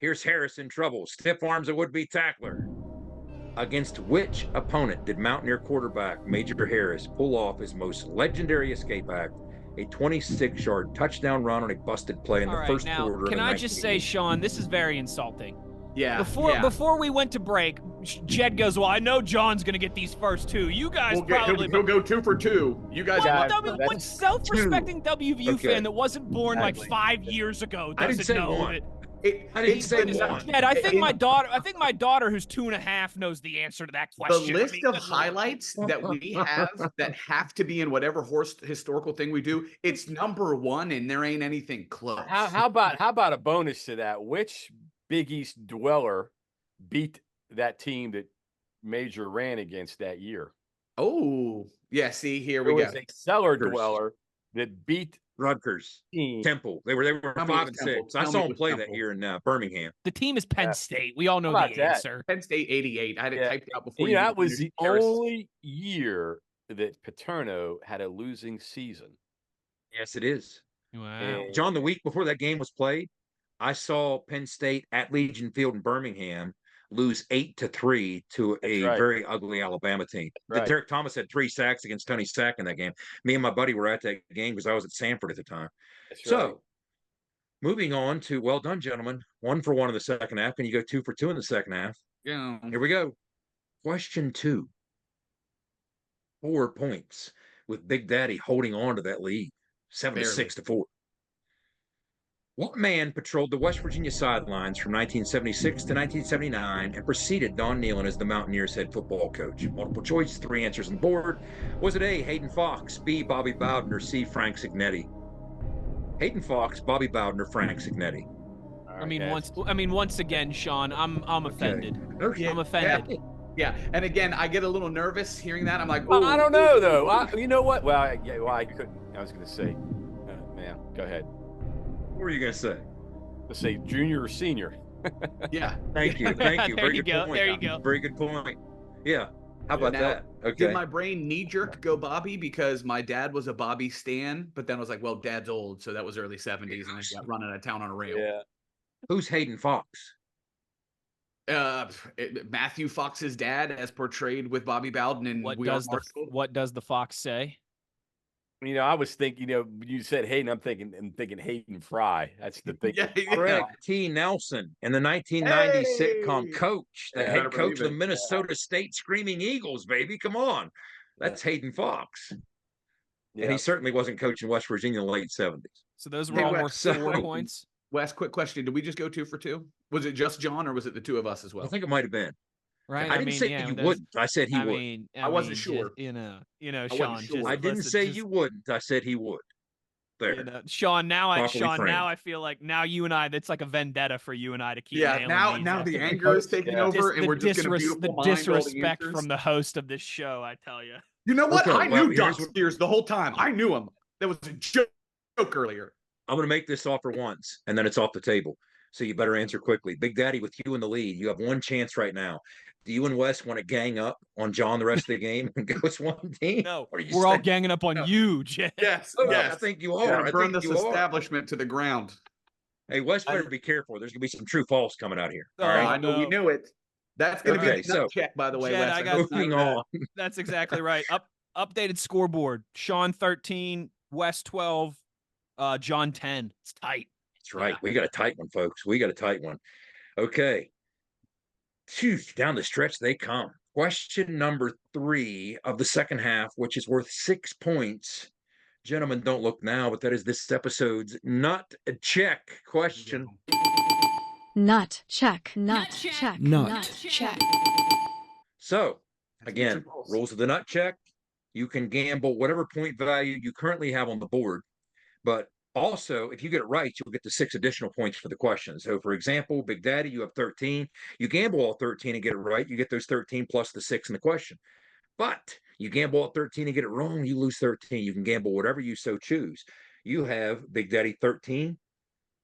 Here's Harris in trouble. Stiff arms a would-be tackler. Against which opponent did Mountaineer quarterback Major Harris pull off his most legendary escape act, a 26-yard touchdown run on a busted play in the first quarter? Can I just say, Sean, this is very insulting. Yeah. Before we went to break, Jed goes, "Well, I know John's going to get these first 2. You guys He'll go 2 for 2. You guys what self-respecting WVU fan that wasn't born like 5 years ago doesn't know it? I didn't say one. Jed, I think my daughter, who's 2.5, knows the answer to that question. The list of highlights that we have that have to be in whatever historical thing we do, it's number 1, and there ain't anything close. How about a bonus to that? Which Big East dweller beat that team that Major ran against that year? Oh, yeah. See, here we go. It was a cellar dweller that beat Rutgers, Temple. They were 5 and 6. I saw them play that year in Birmingham. The team is Penn State. We all know the answer. Penn State 88. I had it typed out before. That was the only year that Paterno had a losing season. Yes, it is. Wow. And John, the week before that game was played, I saw Penn State at Legion Field in Birmingham lose 8-3 to a very ugly Alabama team. Derek Thomas had 3 sacks against Tony Sack in that game. Me and my buddy were at that game because I was at Sanford at the time. Moving on to, well done, gentlemen. 1 for 1 in the second half, and you go 2 for 2 in the second half. Yeah. Here we go. Question 2. 4 points with Big Daddy holding on to that lead, 7-6-4. What man patrolled the West Virginia sidelines from 1976 to 1979 and preceded Don Nehlen as the Mountaineers head football coach? Multiple choice, 3 answers on the board. Was it A, Hayden Fox, B, Bobby Bowden, or C, Frank Signetti? Hayden Fox, Bobby Bowden, or Frank Signetti? Once again, Sean, I'm offended. Okay. I'm offended. Yeah, and again, I get a little nervous hearing that. I'm like, well, I don't know though. You know what? Well, I couldn't. I was going to say, man, go ahead. What were you going to say? Let's say junior or senior. Yeah. Thank you. Thank you. There Very you good go. point. There you go. Very good point. Yeah. How about Now, that? Okay. Did my brain knee jerk go Bobby because my dad was a Bobby stan, but then I was like, well, dad's old, so that was early 70s, and I got run out of town on a rail. Yeah. Who's Hayden Fox? Matthew Fox's dad, as portrayed with Bobby Bowden in What We Are Marshall. what does the fox say? I was thinking, you said Hayden, I'm thinking Hayden Fry. That's the thing. Craig T. Nelson in the 1990 sitcom Coach, the head coach of the Minnesota State Screaming Eagles, baby. Come on. That's Hayden Fox. And he certainly wasn't coaching West Virginia in the late 70s. So those were all worth 4 points. Wes, quick question. Did we just go 2 for 2? Was it just John or was it the two of us as well? I think it might have been. Right. I didn't say you wouldn't. I said he would. I wasn't sure. Just, Sean. Sure. I didn't say you wouldn't. I said he would. There. Sean, now I framed. feel like now you and I, it's like a vendetta for you and I to keep nailing these. Now the anger is taking over, and we're just going to the disrespect from the host of this show, I tell you. You know what? Okay, I knew Doc Spears the whole time. I knew him. That was a joke earlier. I'm going to make this offer once, and then it's off the table. So you better answer quickly. Big Daddy, with you in the lead, you have one chance right now. Do you and Wes want to gang up on John the rest of the game and go as one team? No, we're all ganging up on you, Jed. Yes, I think you are. I burn think this establishment to the ground. Hey, Wes, better be careful. There's going to be some true false coming out here. Oh, all right? I know we knew it. That's going to be a nut check, by the way, Jed, Wes. Moving on. That's exactly right. Updated scoreboard. Sean 13, Wes 12, John 10. It's tight. That's right. We got a tight one, folks. We got a tight one. Okay. Phew, down the stretch they come. Question number 3 of the second half, which is worth 6 points. Gentlemen, don't look now, but that is this episode's nut check question. Nut check. Nut check. Nut check. So, again, rules of the nut check. You can gamble whatever point value you currently have on the board, but also, if you get it right, you'll get the 6 additional points for the question. So, for example, Big Daddy, you have 13. You gamble all 13 and get it right. You get those 13 plus the 6 in the question. But you gamble all 13 and get it wrong, you lose 13. You can gamble whatever you so choose. You have Big Daddy 13.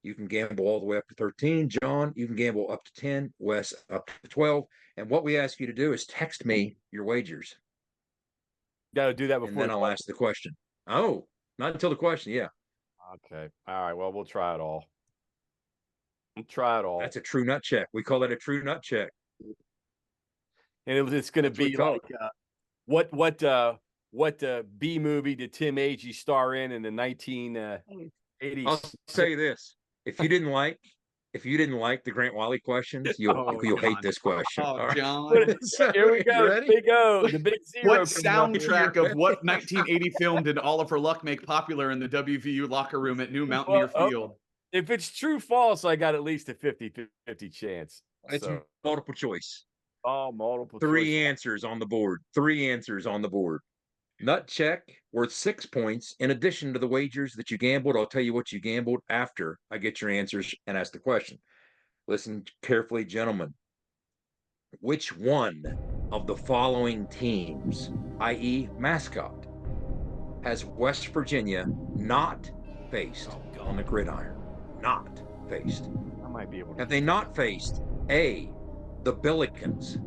You can gamble all the way up to 13. John, you can gamble up to 10. Wes, up to 12. And what we ask you to do is text me your wagers. Got to do that before. And then I'll ask the question. Oh, not until the question. Yeah. Okay. All right. Well, we'll try it all. We'll try it all. That's a true nut check. We call that a true nut check. And it's going to be like, what B movie did Tim Agee star in the 1980s? I'll say this: if you didn't like the Grant Wiley questions, you'll hate this question. Oh, right? John. Here we go. Big O, the big zero. What soundtrack of what 1980 film did Oliver Luck make popular in the WVU locker room at New Mountaineer Field? If it's true false, I got at least a 50-50 chance. It's multiple choice. Oh, multiple 3 choice. answers on the board. 3 answers on the board. Nut check worth 6 points. In addition to the wagers that you gambled, I'll tell you what you gambled after I get your answers and ask the question. Listen carefully, gentlemen. Which one of the following teams, i.e. mascot, has West Virginia not faced on the gridiron? Not faced. I might be able to. Have they not faced A, the Billikens?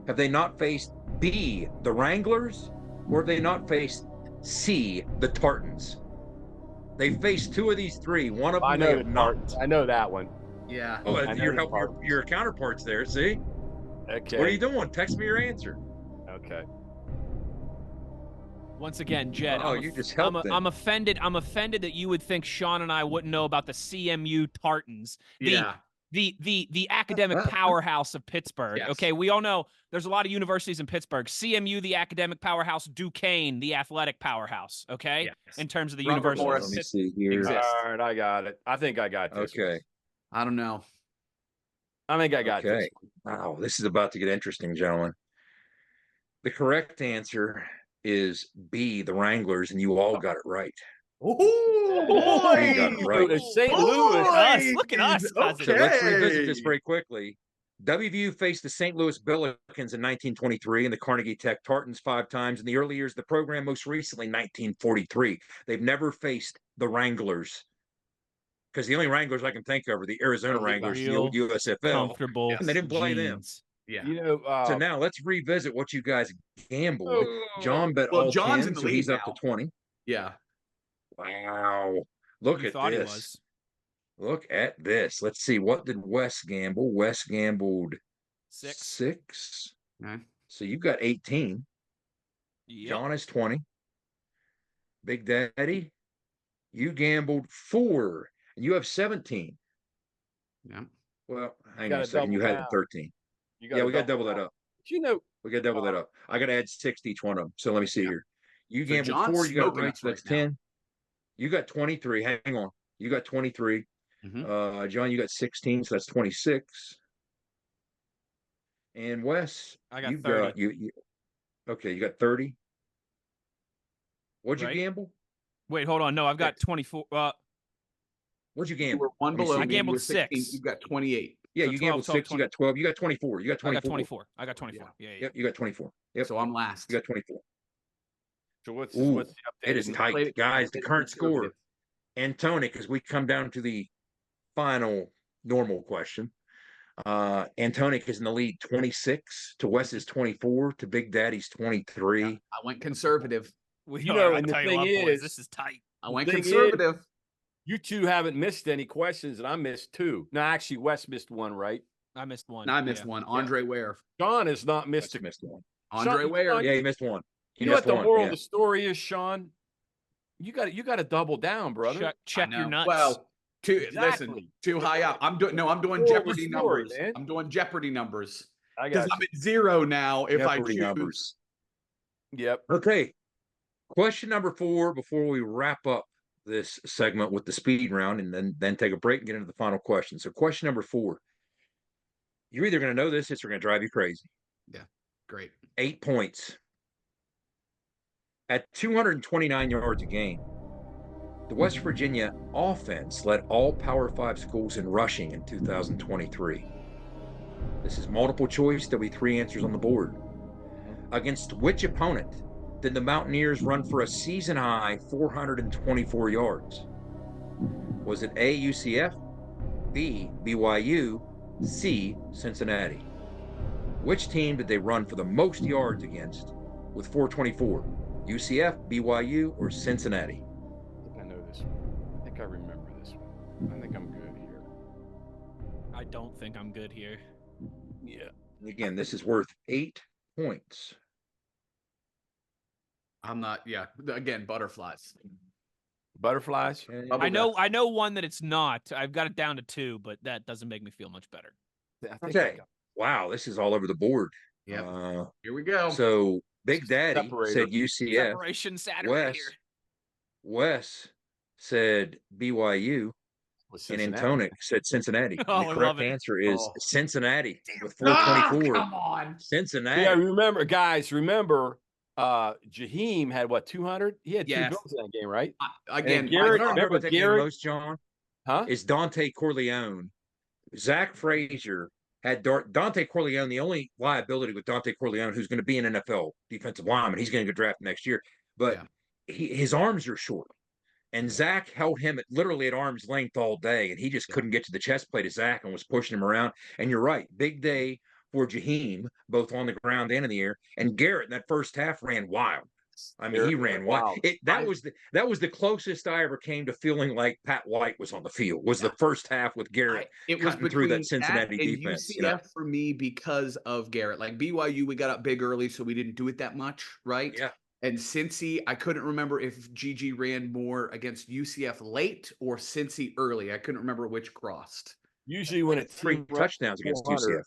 Have they not faced B, the Wranglers? Or have they not faced C, the Tartans? They faced 2 of these 3. One of them I know they the have not. Tartans. I know that one. Yeah. Oh, your counterparts there. See? Okay. What are you doing? Text me your answer. Okay. Once again, Jed, you just helped them. I'm offended. I'm offended that you would think Sean and I wouldn't know about the CMU Tartans. The academic powerhouse of Pittsburgh. Yes. Okay, we all know there's a lot of universities in Pittsburgh. CMU, the academic powerhouse. Duquesne, the athletic powerhouse. Okay, Yes. in terms of the Robert university. Morris. Let me see here. All right, I got it. I think I got this. Okay. I don't know. I think I got this. Okay. Wow, this is about to get interesting, gentlemen. The correct answer is B, the Wranglers, and you all got it right. Oh, You got it right. It's St. Louis. Look at us, cousin. So let's revisit this very quickly. WVU faced the St. Louis Billikens in 1923 and the Carnegie Tech Tartans 5 times in the early years of the program, most recently 1943. They've never faced the Wranglers. because the only Wranglers I can think of are the Arizona Wranglers, the old USFL, comfortable and they didn't play them. Yeah. You know, So now let's revisit what you guys gambled. John bet Well, all John's 10, in the so he's lead up to now. 20. Yeah. Wow. Look You at thought he this. was. Look at this. Let's see. What did Wes gamble? Wes gambled 6. Okay. So you've got 18. Yep. John is 20. Big Daddy, you gambled 4, and you have 17. Yeah. Well, hang You on a gotta second. You double had down. 13. You Yeah, we got to double double that down. up. But you know, We got to double that up. I got to add 6 to each one of them. So let me see here. You So gambled John's 4. You got it smoking right. us So that's right now. 10. You got 23. Hang on. You got 23. John, you got 16. So that's 26. And Wes, I got you've 30. got you. Okay, you got 30. What'd you Right? gamble? Wait, hold on. No, I've got 24. What'd you You gamble? were one Let me below see. me. I gambled You were 16. 6. You got 28. Yeah, So you 12, gambled 12, 6. You got 12. You got 24. You got 24. I got 24. I got 24. Yeah. Yep, you got 24. Yep. So I'm last. You got 24. so what's Ooh, the update? it is tight, guys. The current score, Antonik, as we come down to the final normal question. Antonik is in the lead 26 to Wes's 24 to Big Daddy's 23. I went conservative. You know, I and the tell you thing what, is, boys, this is tight. I went thing is, conservative. you two haven't missed any questions, and I missed 2. No, actually, Wes missed 1, right? I missed one. And I missed one. Andre Ware. John has not Wes missed missed one. Andre Sean, Ware. Yeah, he missed one. He You know what missed the one. moral Yeah. of the story is, Sean? You got to double down, brother. Check your nuts. Well, listen, Exactly. too high up. I'm doing Moral of the Jeopardy story, numbers. man. I'm doing Jeopardy numbers. I Because got I'm at 0 now if I Jeopardy choose. numbers. Yep. Okay. Question number 4 before we wrap up this segment with the speed round and then take a break and get into the final question. So question number 4. You're either going to know this, or going to drive you crazy. Yeah, great. 8 points. At 229 yards a game, the West Virginia offense led all Power 5 schools in rushing in 2023. This is multiple choice. There'll be 3 answers on the board. Against which opponent did the Mountaineers run for a season-high 424 yards? Was it A, UCF, B, BYU, C, Cincinnati? Which team did they run for the most yards against with 424? UCF, BYU, or Cincinnati? I think I know this one. I think I remember this one. I think I'm good here. I don't think I'm good here. Yeah. Again, this is worth 8 points. I'm not. Yeah. Again, butterflies. Butterflies. Okay. I know one that it's not. I've got it down to 2, but that doesn't make me feel much better. Okay. Wow, this is all over the board. Yeah. Here we go. So Big Daddy Separator. said UCF. Separation Saturday here. Wes said BYU. And Antonik said Cincinnati. Oh, And the I correct love it. answer is Cincinnati with Oh, 424. come on. Cincinnati. Yeah, remember, guys, Jaheim had what, 200? He had 2 Yes. goals in that game, right? Again, And Garrett, I remember remember that Garrett? most, John, Huh? is Dante Corleone. Zach Frazier had Dante Corleone. The only liability with Dante Corleone, who's going to be an NFL defensive lineman, he's going to get drafted next year, but his arms are short. And Zach held him literally at arm's length all day, and he just couldn't get to the chest plate of Zach and was pushing him around. And you're right, big day for Jaheim, both on the ground and in the air. And Garrett in that first half ran wild. I mean, he ran wild. That was the closest I ever came to feeling like Pat White was on the field. Was the first half with Garrett cutting through that Cincinnati defense. UCF for me because of Garrett. Like BYU, we got up big early, so we didn't do it that much, right? Yeah. And Cincy, I couldn't remember if Gigi ran more against UCF late or Cincy early. I couldn't remember which crossed. Usually when a 3 team touchdowns against UCF.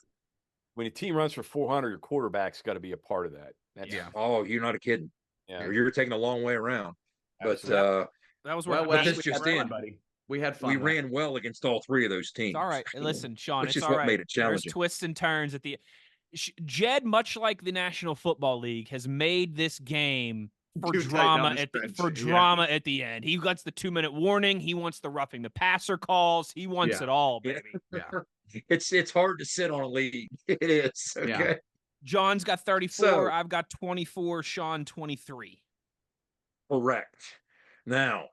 When a team runs for 400, your quarterback's got to be a part of that. That's, Oh, you're not kidding. Yeah. Or you're taking a long way around. But that was where but this just in, buddy. We had fun. we ran well against all 3 of those teams. It's all right. And listen, Sean, which it's is all what right. made it challenging. There's twists and turns at the Jed, much like the National Football League, has made this game for drama at the end. He wants the 2-minute warning. He wants the roughing the passer calls. He wants it all, baby. Yeah. It's hard to sit on a lead. It is. Okay. Yeah. John's got 34. So- I've got 24. Sean 23. Correct. Now,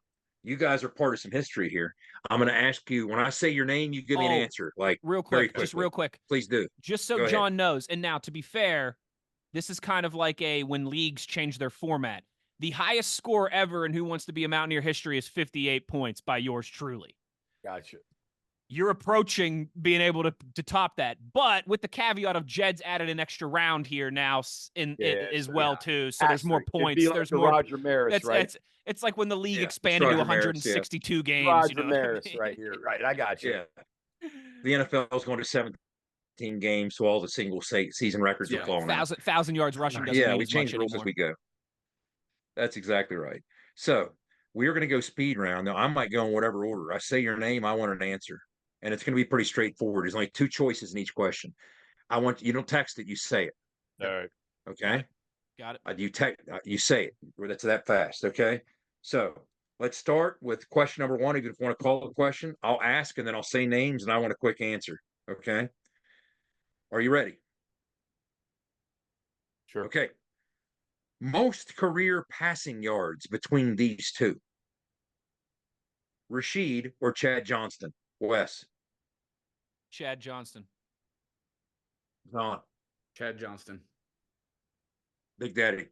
you guys are part of some history here. I'm going to ask you, when I say your name, you give me an answer. Like real very quick, just real quick. Please do. Just so Go John ahead. knows. And now, to be fair, this is kind of like when leagues change their format. The highest score ever in Who Wants to Be a Mountaineer history is 58 points by yours truly. Gotcha. You're approaching being able to top that, but with the caveat of Jed's added an extra round here now as well too. So there's more points. Like there's the more. Roger Maris, right? It's like when the league expanded to 162 Maris, games. Roger Maris, right here, right? I got you. Yeah. The NFL is going to 17 games, so all the single season records are falling out. 1,000 yards rushing doesn't mean we as change much rules anymore. as we go. That's exactly right. So we're going to go speed round. Now, I might go in whatever order. I say your name, I want an answer. And it's going to be pretty straightforward. There's only 2 choices in each question. I want you don't text it, you say it. All right. Okay. Got it. You say it. That's that fast. Okay. So let's start with question number 1. Even if you want to call the question, I'll ask and then I'll say names and I want a quick answer. Okay. Are you ready? Sure. Okay. Most career passing yards between these 2. Rashid or Chad Johnston? Wes. Chad Johnston. John. Chad Johnston. Big Daddy.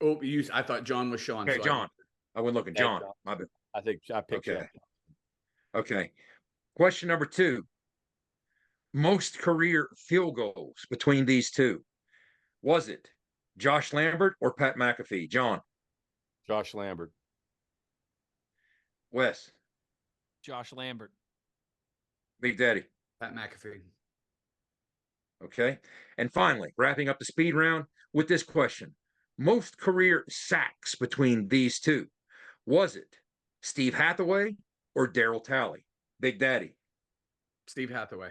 Oh, I thought John was Sean. Okay, so John. I went looking. John. My bad. I think I picked Okay. Okay. Question number 2. Most career field goals between these 2. Was it Josh Lambert or Pat McAfee? John. Josh Lambert. Wes. Josh Lambert. Big Daddy. Pat McAfee. Okay. And finally, wrapping up the speed round with this question. Most career sacks between these 2. Was it Steve Hathaway or Darryl Talley? Big Daddy. Steve Hathaway.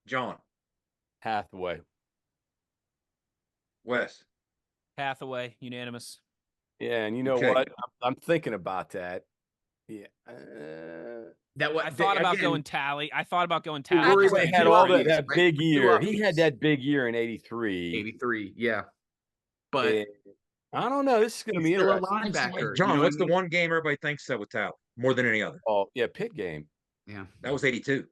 John. Hathaway. Wes. Hathaway. Unanimous. Yeah, and you know what? I'm thinking about that. Yeah. I thought about going Tally. Hathaway had all that big year. He had that big year in 83. 83, yeah. But I don't know. This is going to be still a interesting. linebacker. John, what's the one game everybody thinks of with Talley more than any other? Oh, yeah, Pitt game. Yeah. That was 82.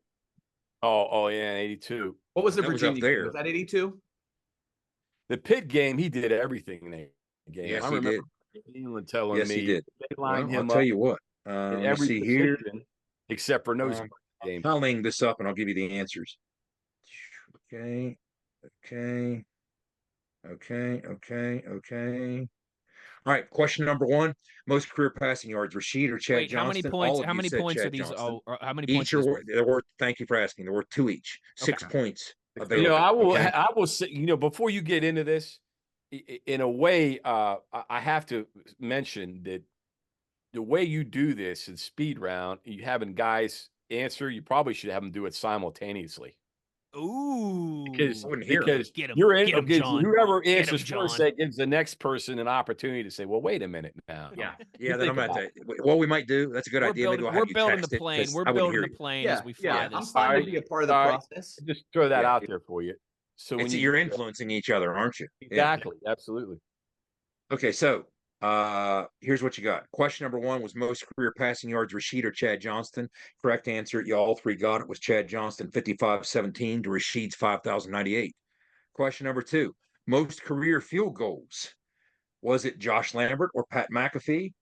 Oh, yeah, 82. What was the That was Virginia up there. game? Was that 82? The Pitt game, he did everything in that game. Yes, I he remember did. England telling Yes, me he did. they lined him I'll up tell you what. in Let me every see here. position except for nose game. Tallying this up, and I'll give you the answers. Okay. All right. Question number 1: most career passing yards, Rashid or Chad Johnston? How many points? How many points are these? How many points? There were. Thank you for asking. There were 2 each. 6 points available. I will say, before you get into this, in a way, I have to mention that the way you do this in speed round, you having guys answer, you probably should have them do it simultaneously. Ooh, because get him, you're in. get him, John. Whoever Get answers him, first, John. that gives the next person an opportunity to say, "Well, wait a minute now." Yeah. Then I'm going to. What we might do. That's a good idea. Maybe We're building the plane. We're building the plane as we fly I'm this. fine to be a part of the process. Just throw that out there for you. So you're influencing each other, aren't you? Exactly. Yeah. Absolutely. Okay, so here's what you got. Question number 1 was most career passing yards, Rashid or Chad Johnston. Correct answer, you all 3 got it, was Chad Johnston, 5,517 to Rashid's 5,098. Question number 2, most career field goals. Was it Josh Lambert or Pat McAfee?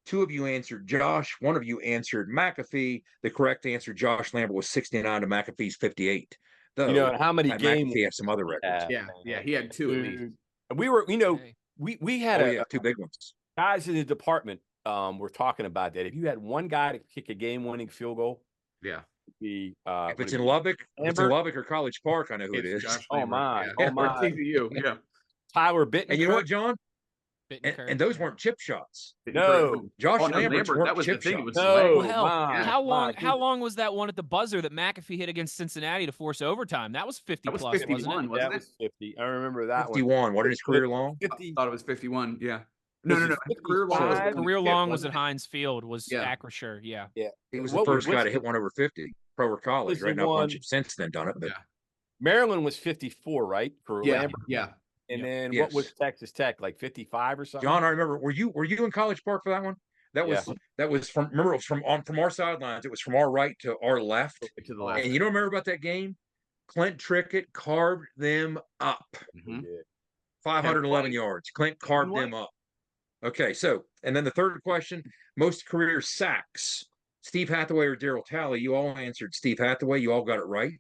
2 of you answered Josh. 1 of you answered McAfee. The correct answer, Josh Lambert, was 69 to McAfee's 58. Though, how many Pat games? McAfee had some other records. Yeah, he had 2 at least. And we were, we had 2 big ones. Guys in the department were talking about that. If you had one guy to kick a game-winning field goal, if it's in Lubbock, or College Park, I know who it is. Oh my! TCU, yeah. Tyler Bittenkirk. And you know what, John? And those weren't chip shots. No, Josh Lambert. That was the thing. How long was that one at the buzzer that McAfee hit against Cincinnati to force overtime? That was 50 plus, 51, wasn't it? That was 50. I remember that 51. Wasn't his career long? 50. I thought it was 51. Yeah. No. Career long was at Heinz Field. Was Acrisure. Yeah. He was the first guy to hit one over 50 pro or college. Right now, a bunch of since then done it. But Maryland was 54, right? For yeah, Lambert. Yeah. And then Yes. what was Texas Tech, like 55 or something? John, I remember. Were you in College Park for that one? That was from. Remember, it was from our sidelines. It was from our right to our left. To the left. And you don't remember about that game? Clint Trickett carved them up. 511 yards. Clint carved them up. Okay, so and then the third question: most career sacks. Steve Hathaway or Darryl Talley? You all answered Steve Hathaway. You all got it right.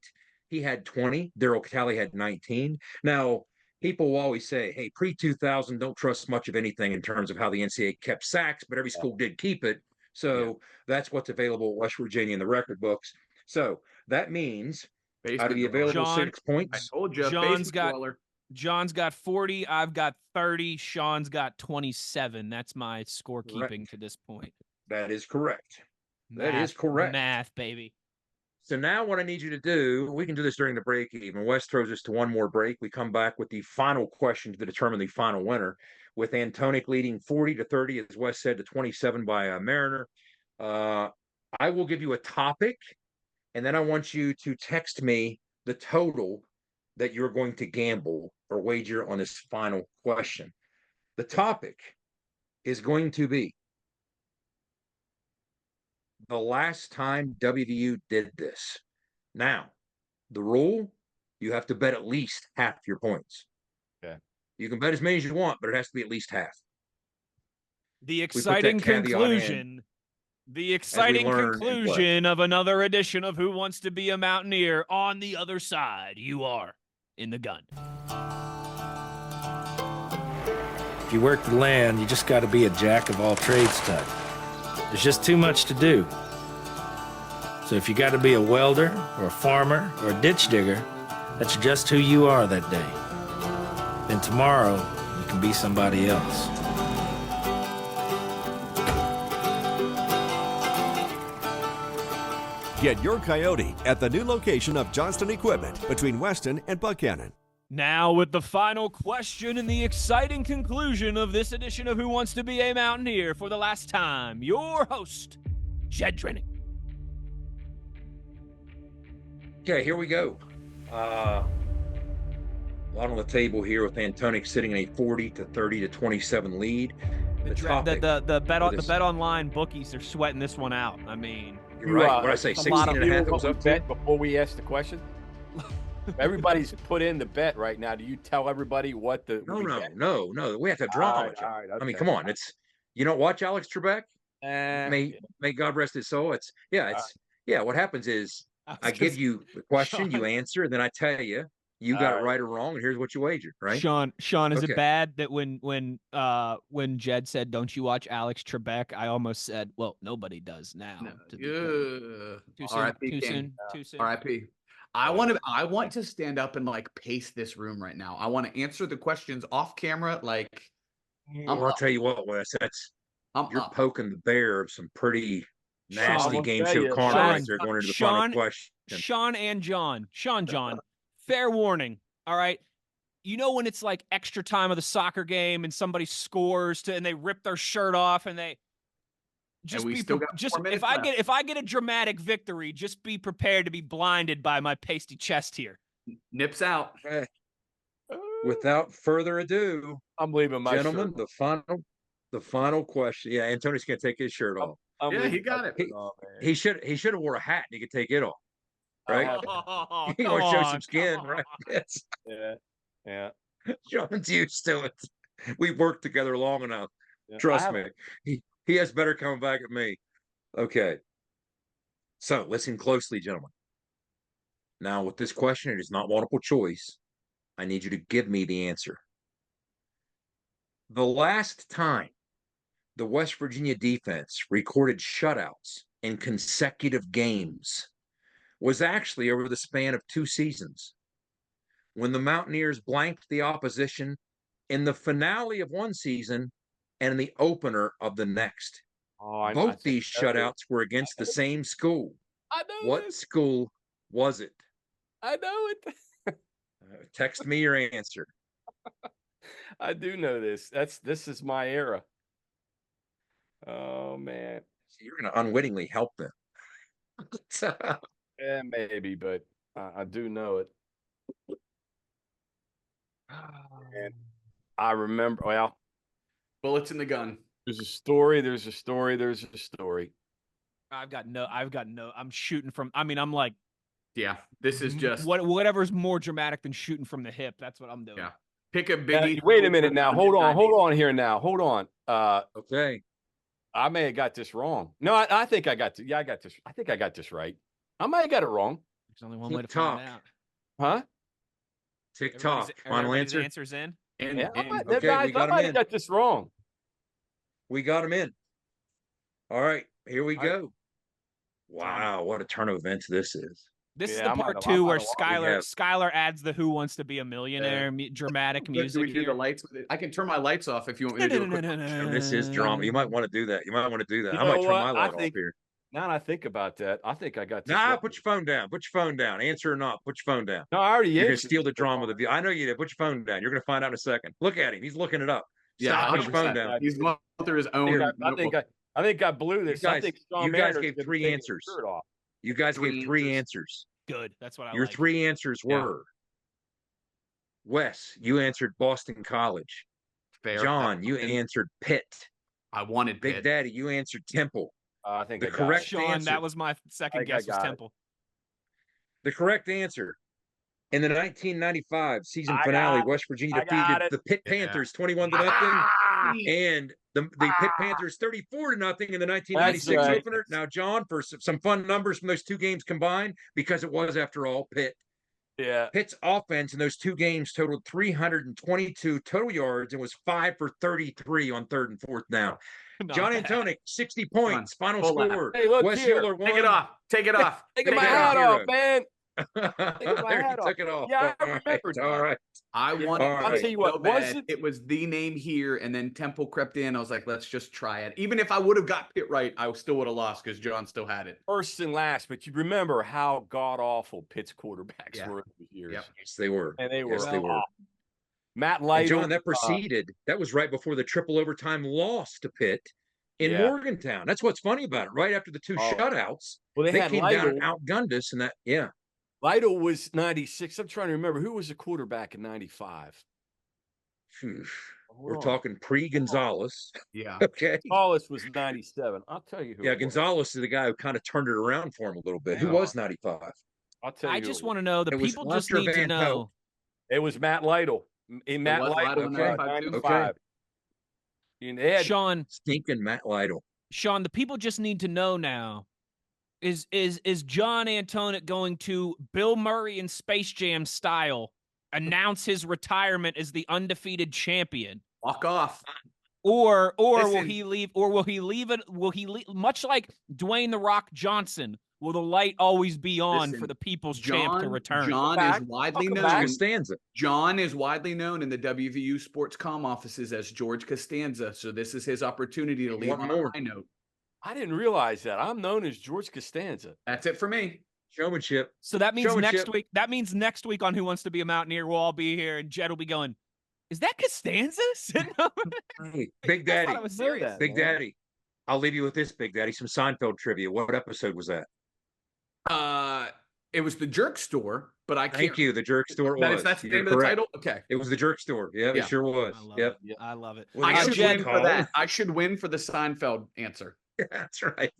He had 20. Darryl Talley had 19. Now, people will always say, hey, pre-2000, don't trust much of anything in terms of how the NCAA kept sacks, but every school did keep it. So that's what's available at West Virginia in the record books. So that means out of the available 6 points, I told you, John's got 40. I've got 30. Sean's got 27. That's my scorekeeping to this point. That is correct. That is correct. Math, baby. So now what I need you to do, we can do this during the break even. Wes throws us to one more break. We come back with the final question to determine the final winner, with Antonik leading 40-30, as Wes said, to 27 by Mariner. I will give you a topic, and then I want you to text me the total that you're going to gamble or wager on this final question. The topic is going to be the last time WVU did this. Now, the rule, you have to bet at least half your points. Okay. You can bet as many as you want, but it has to be at least half. The exciting conclusion. The exciting conclusion of another edition of Who Wants to Be a Mountaineer. On the other side, you are in the gun. If you work the land, you just got to be a jack of all trades type. There's just too much to do. So if you got to be a welder or a farmer or a ditch digger, that's just who you are that day. Then tomorrow, you can be somebody else. Get your Coyote at the new location of Johnston Equipment between Weston and Buchanan. Now with the final question and the exciting conclusion of this edition of Who Wants to Be a Mountaineer for the last time, your host, Jed Drenning. Okay, here we go. A lot on the table here with Antonik sitting in a 40-30-27 lead. The bet online bookies are sweating this one out. I mean, you're right. What did I say? 16.5 was up to? Before we ask the question. Everybody's put in the bet right now. Do you tell everybody what the? No. We have to draw on it. Right, okay. I mean, come on. It's you don't watch Alex Trebek. May God rest his soul. What happens is I give you the question, you answer, and then I tell you got it right or wrong, and here's what you wagered. Right, Sean, is it bad that when Jed said, "Don't you watch Alex Trebek?" I almost said, "Well, nobody does now." Too soon. R.I.P. Too soon. R.I.P. I want to stand up and like pace this room right now. I want to answer the questions off camera. Like, I'll tell you what, Wes, you're poking the bear of some pretty nasty game show karma as they're going into the final question. Sean and John, fair warning. All right. You know, when it's like extra time of the soccer game and somebody scores and they rip their shirt off and they, if I get a dramatic victory, just be prepared to be blinded by my pasty chest here. Nips out. Okay. Without further ado, I'm leaving my gentlemen, shirt. the final question. Yeah, Antonik's gonna take his shirt off. He got it. He should have wore a hat and he could take it off. Right? He want to show some skin, right? Yes. Yeah. John's used to it. We've worked together long enough. Yeah. Trust me. He has better come back at me. Okay. So listen closely, gentlemen. Now, with this question, it is not multiple choice. I need you to give me the answer. The last time the West Virginia defense recorded shutouts in consecutive games was actually over the span of 2 seasons, when the Mountaineers blanked the opposition in the finale of one season and in the opener of the next. Both these shutouts were against the same school. What school was it? I know it. Text me your answer. I do know this. This is my era. Oh man. So you're gonna unwittingly help them. Yeah, maybe, but I do know it. And I remember. Well, bullets in the gun. There's a story. I've got no. I'm shooting from. I mean, I'm like. Yeah, this is just whatever's more dramatic than shooting from the hip. That's what I'm doing. Yeah. Pick a biggie. Wait a minute now. Hold on here now. Hold on. Okay. I may have got this wrong. No, I think I got I got this. I think I got this right. I might have got it wrong. There's only one way to find out. Huh? TikTok. Final answer. Answers in. Okay, we got him in. Got this wrong. We got him in. All right, here we go. Wow, what a turn of events this is. This is the part 2 where Schuyler adds the "Who Wants to Be a Millionaire" dramatic music. Do we do the lights with it? I can turn my lights off if you want me to do it. This is drama. You might want to do that. I might turn my light off here. Now that I think about that, I think I got this. Nah, put your phone down. Put your phone down. Answer or not, put your phone down. No, I already You're going to answered. steal the drama of the view. I know you did. Put your phone down. You're going to find out in a second. Look at him. He's looking it up. Stop. Put your phone down. He's going through his own. I think I blew this. You guys gave 3 answers. You guys gave 3 answers. Good. That's what I Your 3 answers were Wes, you answered Boston College. Fair. John, you answered Pitt. I wanted Big Pitt. Daddy, you answered Temple. I think the correct Sean, answer. that was my second guess was Temple. The correct answer in the 1995 season finale, West Virginia defeated the Pitt Panthers 21-0, and the Pitt Panthers 34-0 in the 1996 opener. Now, John, for some fun numbers from those 2 games combined, because it was, after all, Pitt. Yeah. Pitt's offense in those 2 games totaled 322 total yards and was 5 for 33 on 3rd and 4th down. John Antonik, 60 points. Final score. Hey, look Wes here. Schuyler won. Take it off. Take it off. Taking my hat off, man. There, took it off. Yeah, I remembered. All right. I wanted. I'll tell you what. Was it was the name here, and then Temple crept in. I was like, let's just try it. Even if I would have got Pitt right, I still would have lost because John still had it. First and last, but you remember how god awful Pitt's quarterbacks were those years. Yep. Yes, they were. And they were. Yes, they were. Matt Lytle. John, that preceded. That was right before the triple overtime loss to Pitt in Morgantown. That's what's funny about it. Right after the 2 shutouts, well, they came down and outgunned us, and that Lytle was 96. I'm trying to remember who was the quarterback in 95. We're talking pre-Gonzalez. Yeah. Okay. Gonzalez was 97. I'll tell you who. Yeah, Gonzalez is the guy who kind of turned it around for him a little bit. Who was 95? I'll tell you. I just want to know. The people just need to know. It was Matt Lytle. Matt Lytle, 95. Okay. Sean, stinking Matt Lytle. Sean, the people just need to know now. Is John Antonik going to Bill Murray in Space Jam style announce his retirement as the undefeated champion? Walk off. Or will he leave? Or will he leave it? Will he leave? Much like Dwayne "The Rock" Johnson, will the light always be on for the people's champ to return? John is widely known. Costanza. John is widely known in the WVU Sports Comm offices as George Costanza. So this is his opportunity to leave on a high note. I didn't realize that. I'm known as George Costanza. That's it for me. Showmanship. So that means next week. That means next week on Who Wants to Be a Mountaineer, we'll all be here, and Jed will be going, "Is that Costanza sitting over there?" Hey, Big Daddy. I thought it was serious. Big Daddy. I'll leave you with this, Big Daddy. Some Seinfeld trivia. What episode was that? It was the Jerk Store, but I can't. Thank you. The Jerk Store was. That's the name of the title? Okay. It was the Jerk Store. Yeah, it sure was. Yep. I love it. Well, I should win for that. I should win for the Seinfeld answer. That's right.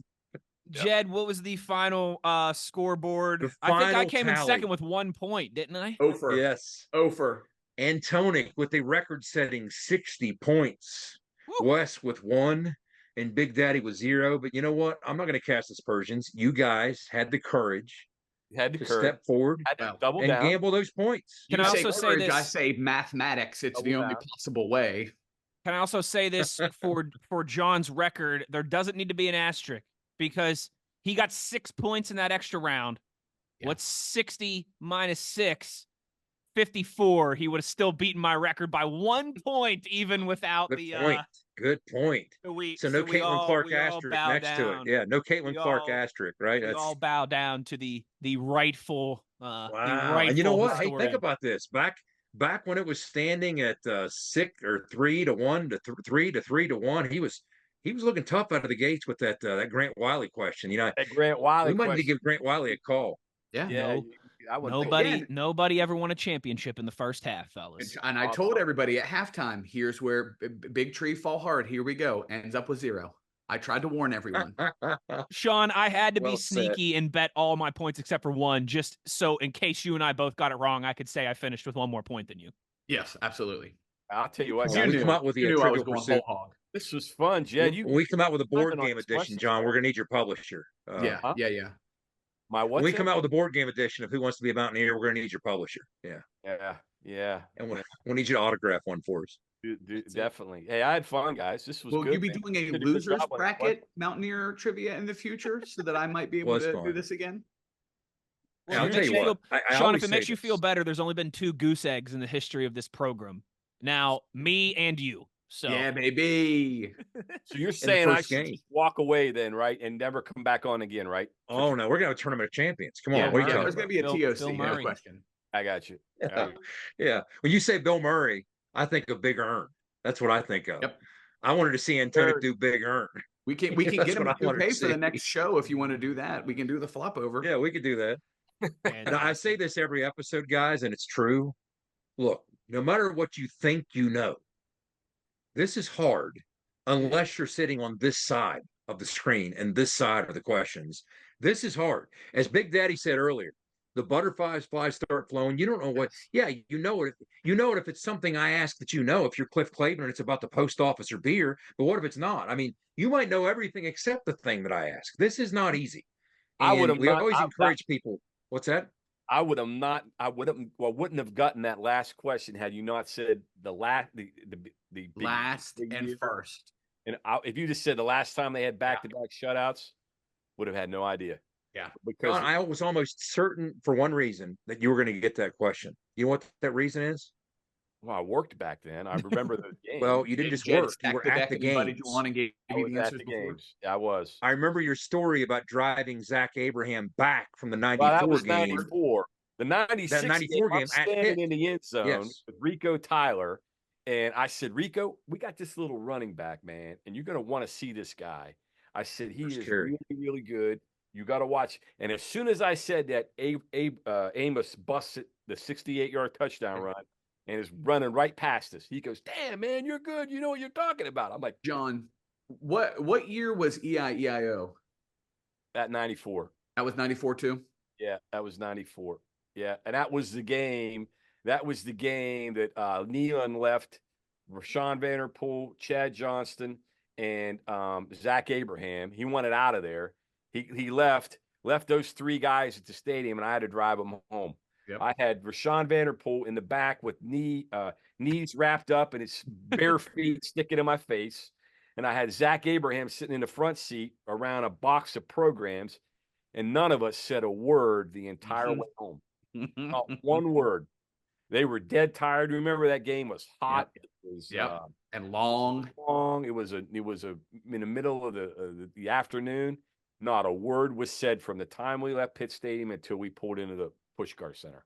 Jed, what was the final scoreboard? I think I came in second with 1 point, didn't I? Ofer. Yes. Ofer. Antonik with a record-setting 60 points. Woo. Wes with 1, and Big Daddy with 0. But you know what? I'm not going to cast aspersions. You guys had the courage to step forward double and down. gamble those points. Can I also say this? I say mathematics. It's the only possible way. Can I also say this for John's record? There doesn't need to be an asterisk because he got 6 points in that extra round. Yeah. What's 60 minus 6? 54. He would have still beaten my record by 1 point, even without Good point. So no Caitlin Clark asterisk next to it. Yeah, no Caitlin Clark asterisk, right? We all bow down to the rightful. Wow. The rightful and you know what? historian. Hey, think about this. Back when it was standing at 6 or 3-1 to 3-1, he was looking tough out of the gates with that Grant Wiley question. You know, that Grant Wiley. We might need to give Grant Wiley a call. Yeah. Yeah. Nobody ever won a championship in the first half, fellas. And I told everybody at halftime, here's where big tree fall hard. Here we go. Ends up with 0. I tried to warn everyone. Sean, I had to be sneaky and bet all my points except for one, just so in case you and I both got it wrong, I could say I finished with one more point than you. Yes, absolutely. I'll tell you what. We come out with the Trivial Pursuit. This was fun, Jed. When we come out with a board game edition, John, we're going to need your publisher. Yeah. My what? When we come out with a board game edition of Who Wants to Be a Mountaineer, we're going to need your publisher. Yeah. And we'll need you to autograph one for us. Definitely. Hey, I had fun, guys. This was good. Will you be doing a losers bracket Mountaineer trivia in the future so that I might be able to do this again? Well, I'll tell you what, Sean, if it makes you feel better, there's only been 2 goose eggs in the history of this program. Now, me and you. So yeah, baby. So you're saying I should just walk away then, right, and never come back on again, right? Oh no, we're gonna have a tournament of champions. Come on, what are you there's gonna be a TOC. No question. I got you. Yeah. When you say Bill Murray, I think of Big Earn. That's what I think of. Yep. I wanted to see Antonik do Big Earn. We can get him to pay for the next show if you want to do that. We can do the flop over. Yeah, we could do that. And I say this every episode, guys, and it's true. Look, no matter what you think you know, this is hard unless you're sitting on this side of the screen and this side of the questions. This is hard. As Big Daddy said earlier, the butterflies start flowing. You don't know what. Yeah, you know it. You know it if it's something I ask that you know. If you're Cliff Clavin and it's about the post office or beer. But what if it's not? I mean, you might know everything except the thing that I ask. This is not easy. We always encourage people. What's that? I wouldn't have gotten that last question had you not said the last and first. And if you just said the last time they had back-to-back shutouts, would have had no idea. Yeah, because I was almost certain for one reason that you were going to get that question. You know what that reason is? Well, I worked back then. I remember the game. Well, you didn't just work. You were at the games. Yeah, I was. I remember your story about driving Zach Abraham back from the 94 that was game. 94. The 96 that 94 game, I'm standing in the end zone with Rico Tyler. And I said, Rico, we got this little running back, man, and you're going to want to see this guy. I said, he is really, really good. You got to watch. And as soon as I said that, Amos busted the 68-yard touchdown run and is running right past us. He goes, damn, man, you're good. You know what you're talking about. I'm like, John, what year was EIEIO? At 94. That was 94 too? Yeah, that was 94. Yeah, and that was the game. That was the game that Nealon left Rashawn Vanderpool, Chad Johnston, and Zach Abraham. He wanted out of there. He left those 3 guys at the stadium, and I had to drive them home. Yep. I had Rashawn Vanderpool in the back with knees wrapped up and his bare feet sticking in my face. And I had Zach Abraham sitting in the front seat around a box of programs, and none of us said a word the entire way home. Not one word. They were dead tired. Remember that game was hot. Yep. It was and long. It was in the middle of the afternoon. Not a word was said from the time we left Pitt Stadium until we pulled into the Pushkar Center.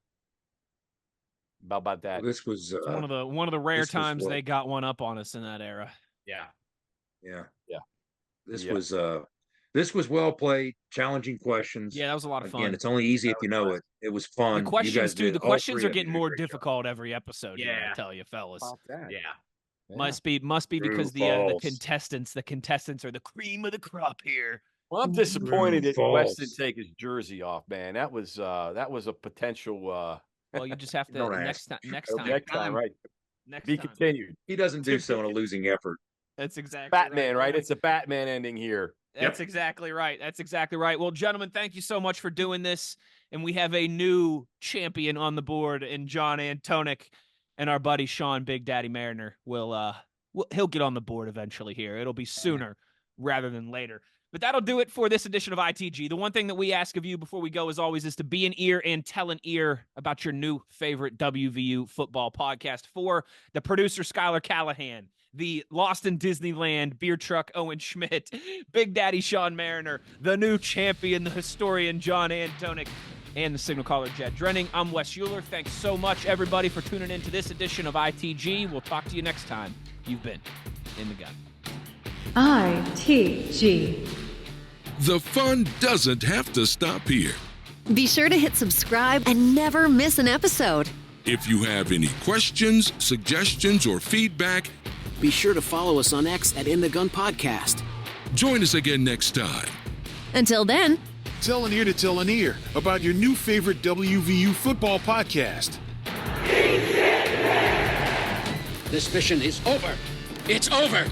About that. This was one of the rare times they got one up on us in that era. Yeah. This was well played, challenging questions. Yeah, that was a lot of fun. Again, it's only easy if you know it. It was fun. The questions too. The questions are getting more difficult every episode. I tell you, fellas. Yeah. Must be because the contestants are the cream of the crop here. Well, I'm disappointed that Wes didn't take his jersey off, man. That was a potential. Well, you just have to next time, right? Next time. Continued. He doesn't do so in a losing effort. That's exactly Batman, right? It's a Batman ending here. That's exactly right. That's exactly right. Well, gentlemen, thank you so much for doing this. And we have a new champion on the board in John Antonik, and our buddy Sean Big Daddy Mariner he'll get on the board eventually here. It'll be sooner rather than later. But that'll do it for this edition of ITG. The one thing that we ask of you before we go, as always, is to be an ear and tell an ear about your new favorite WVU football podcast. For the producer, Schuyler Callahan, the Lost in Disneyland beer truck, Owen Schmidt, Big Daddy Sean Mariner, the new champion, the historian, John Antonik, and the signal caller, Jed Drenning. I'm Wes Schuyler. Thanks so much, everybody, for tuning in to this edition of ITG. We'll talk to you next time. You've been in the gun. ITG. The fun doesn't have to stop here. Be sure to hit subscribe and never miss an episode. If you have any questions, suggestions, or feedback, be sure to follow us on X at In the Gun Podcast. Join us again next time. Until then, tell an ear to tell an ear about your new favorite WVU football podcast. This mission is over. It's over.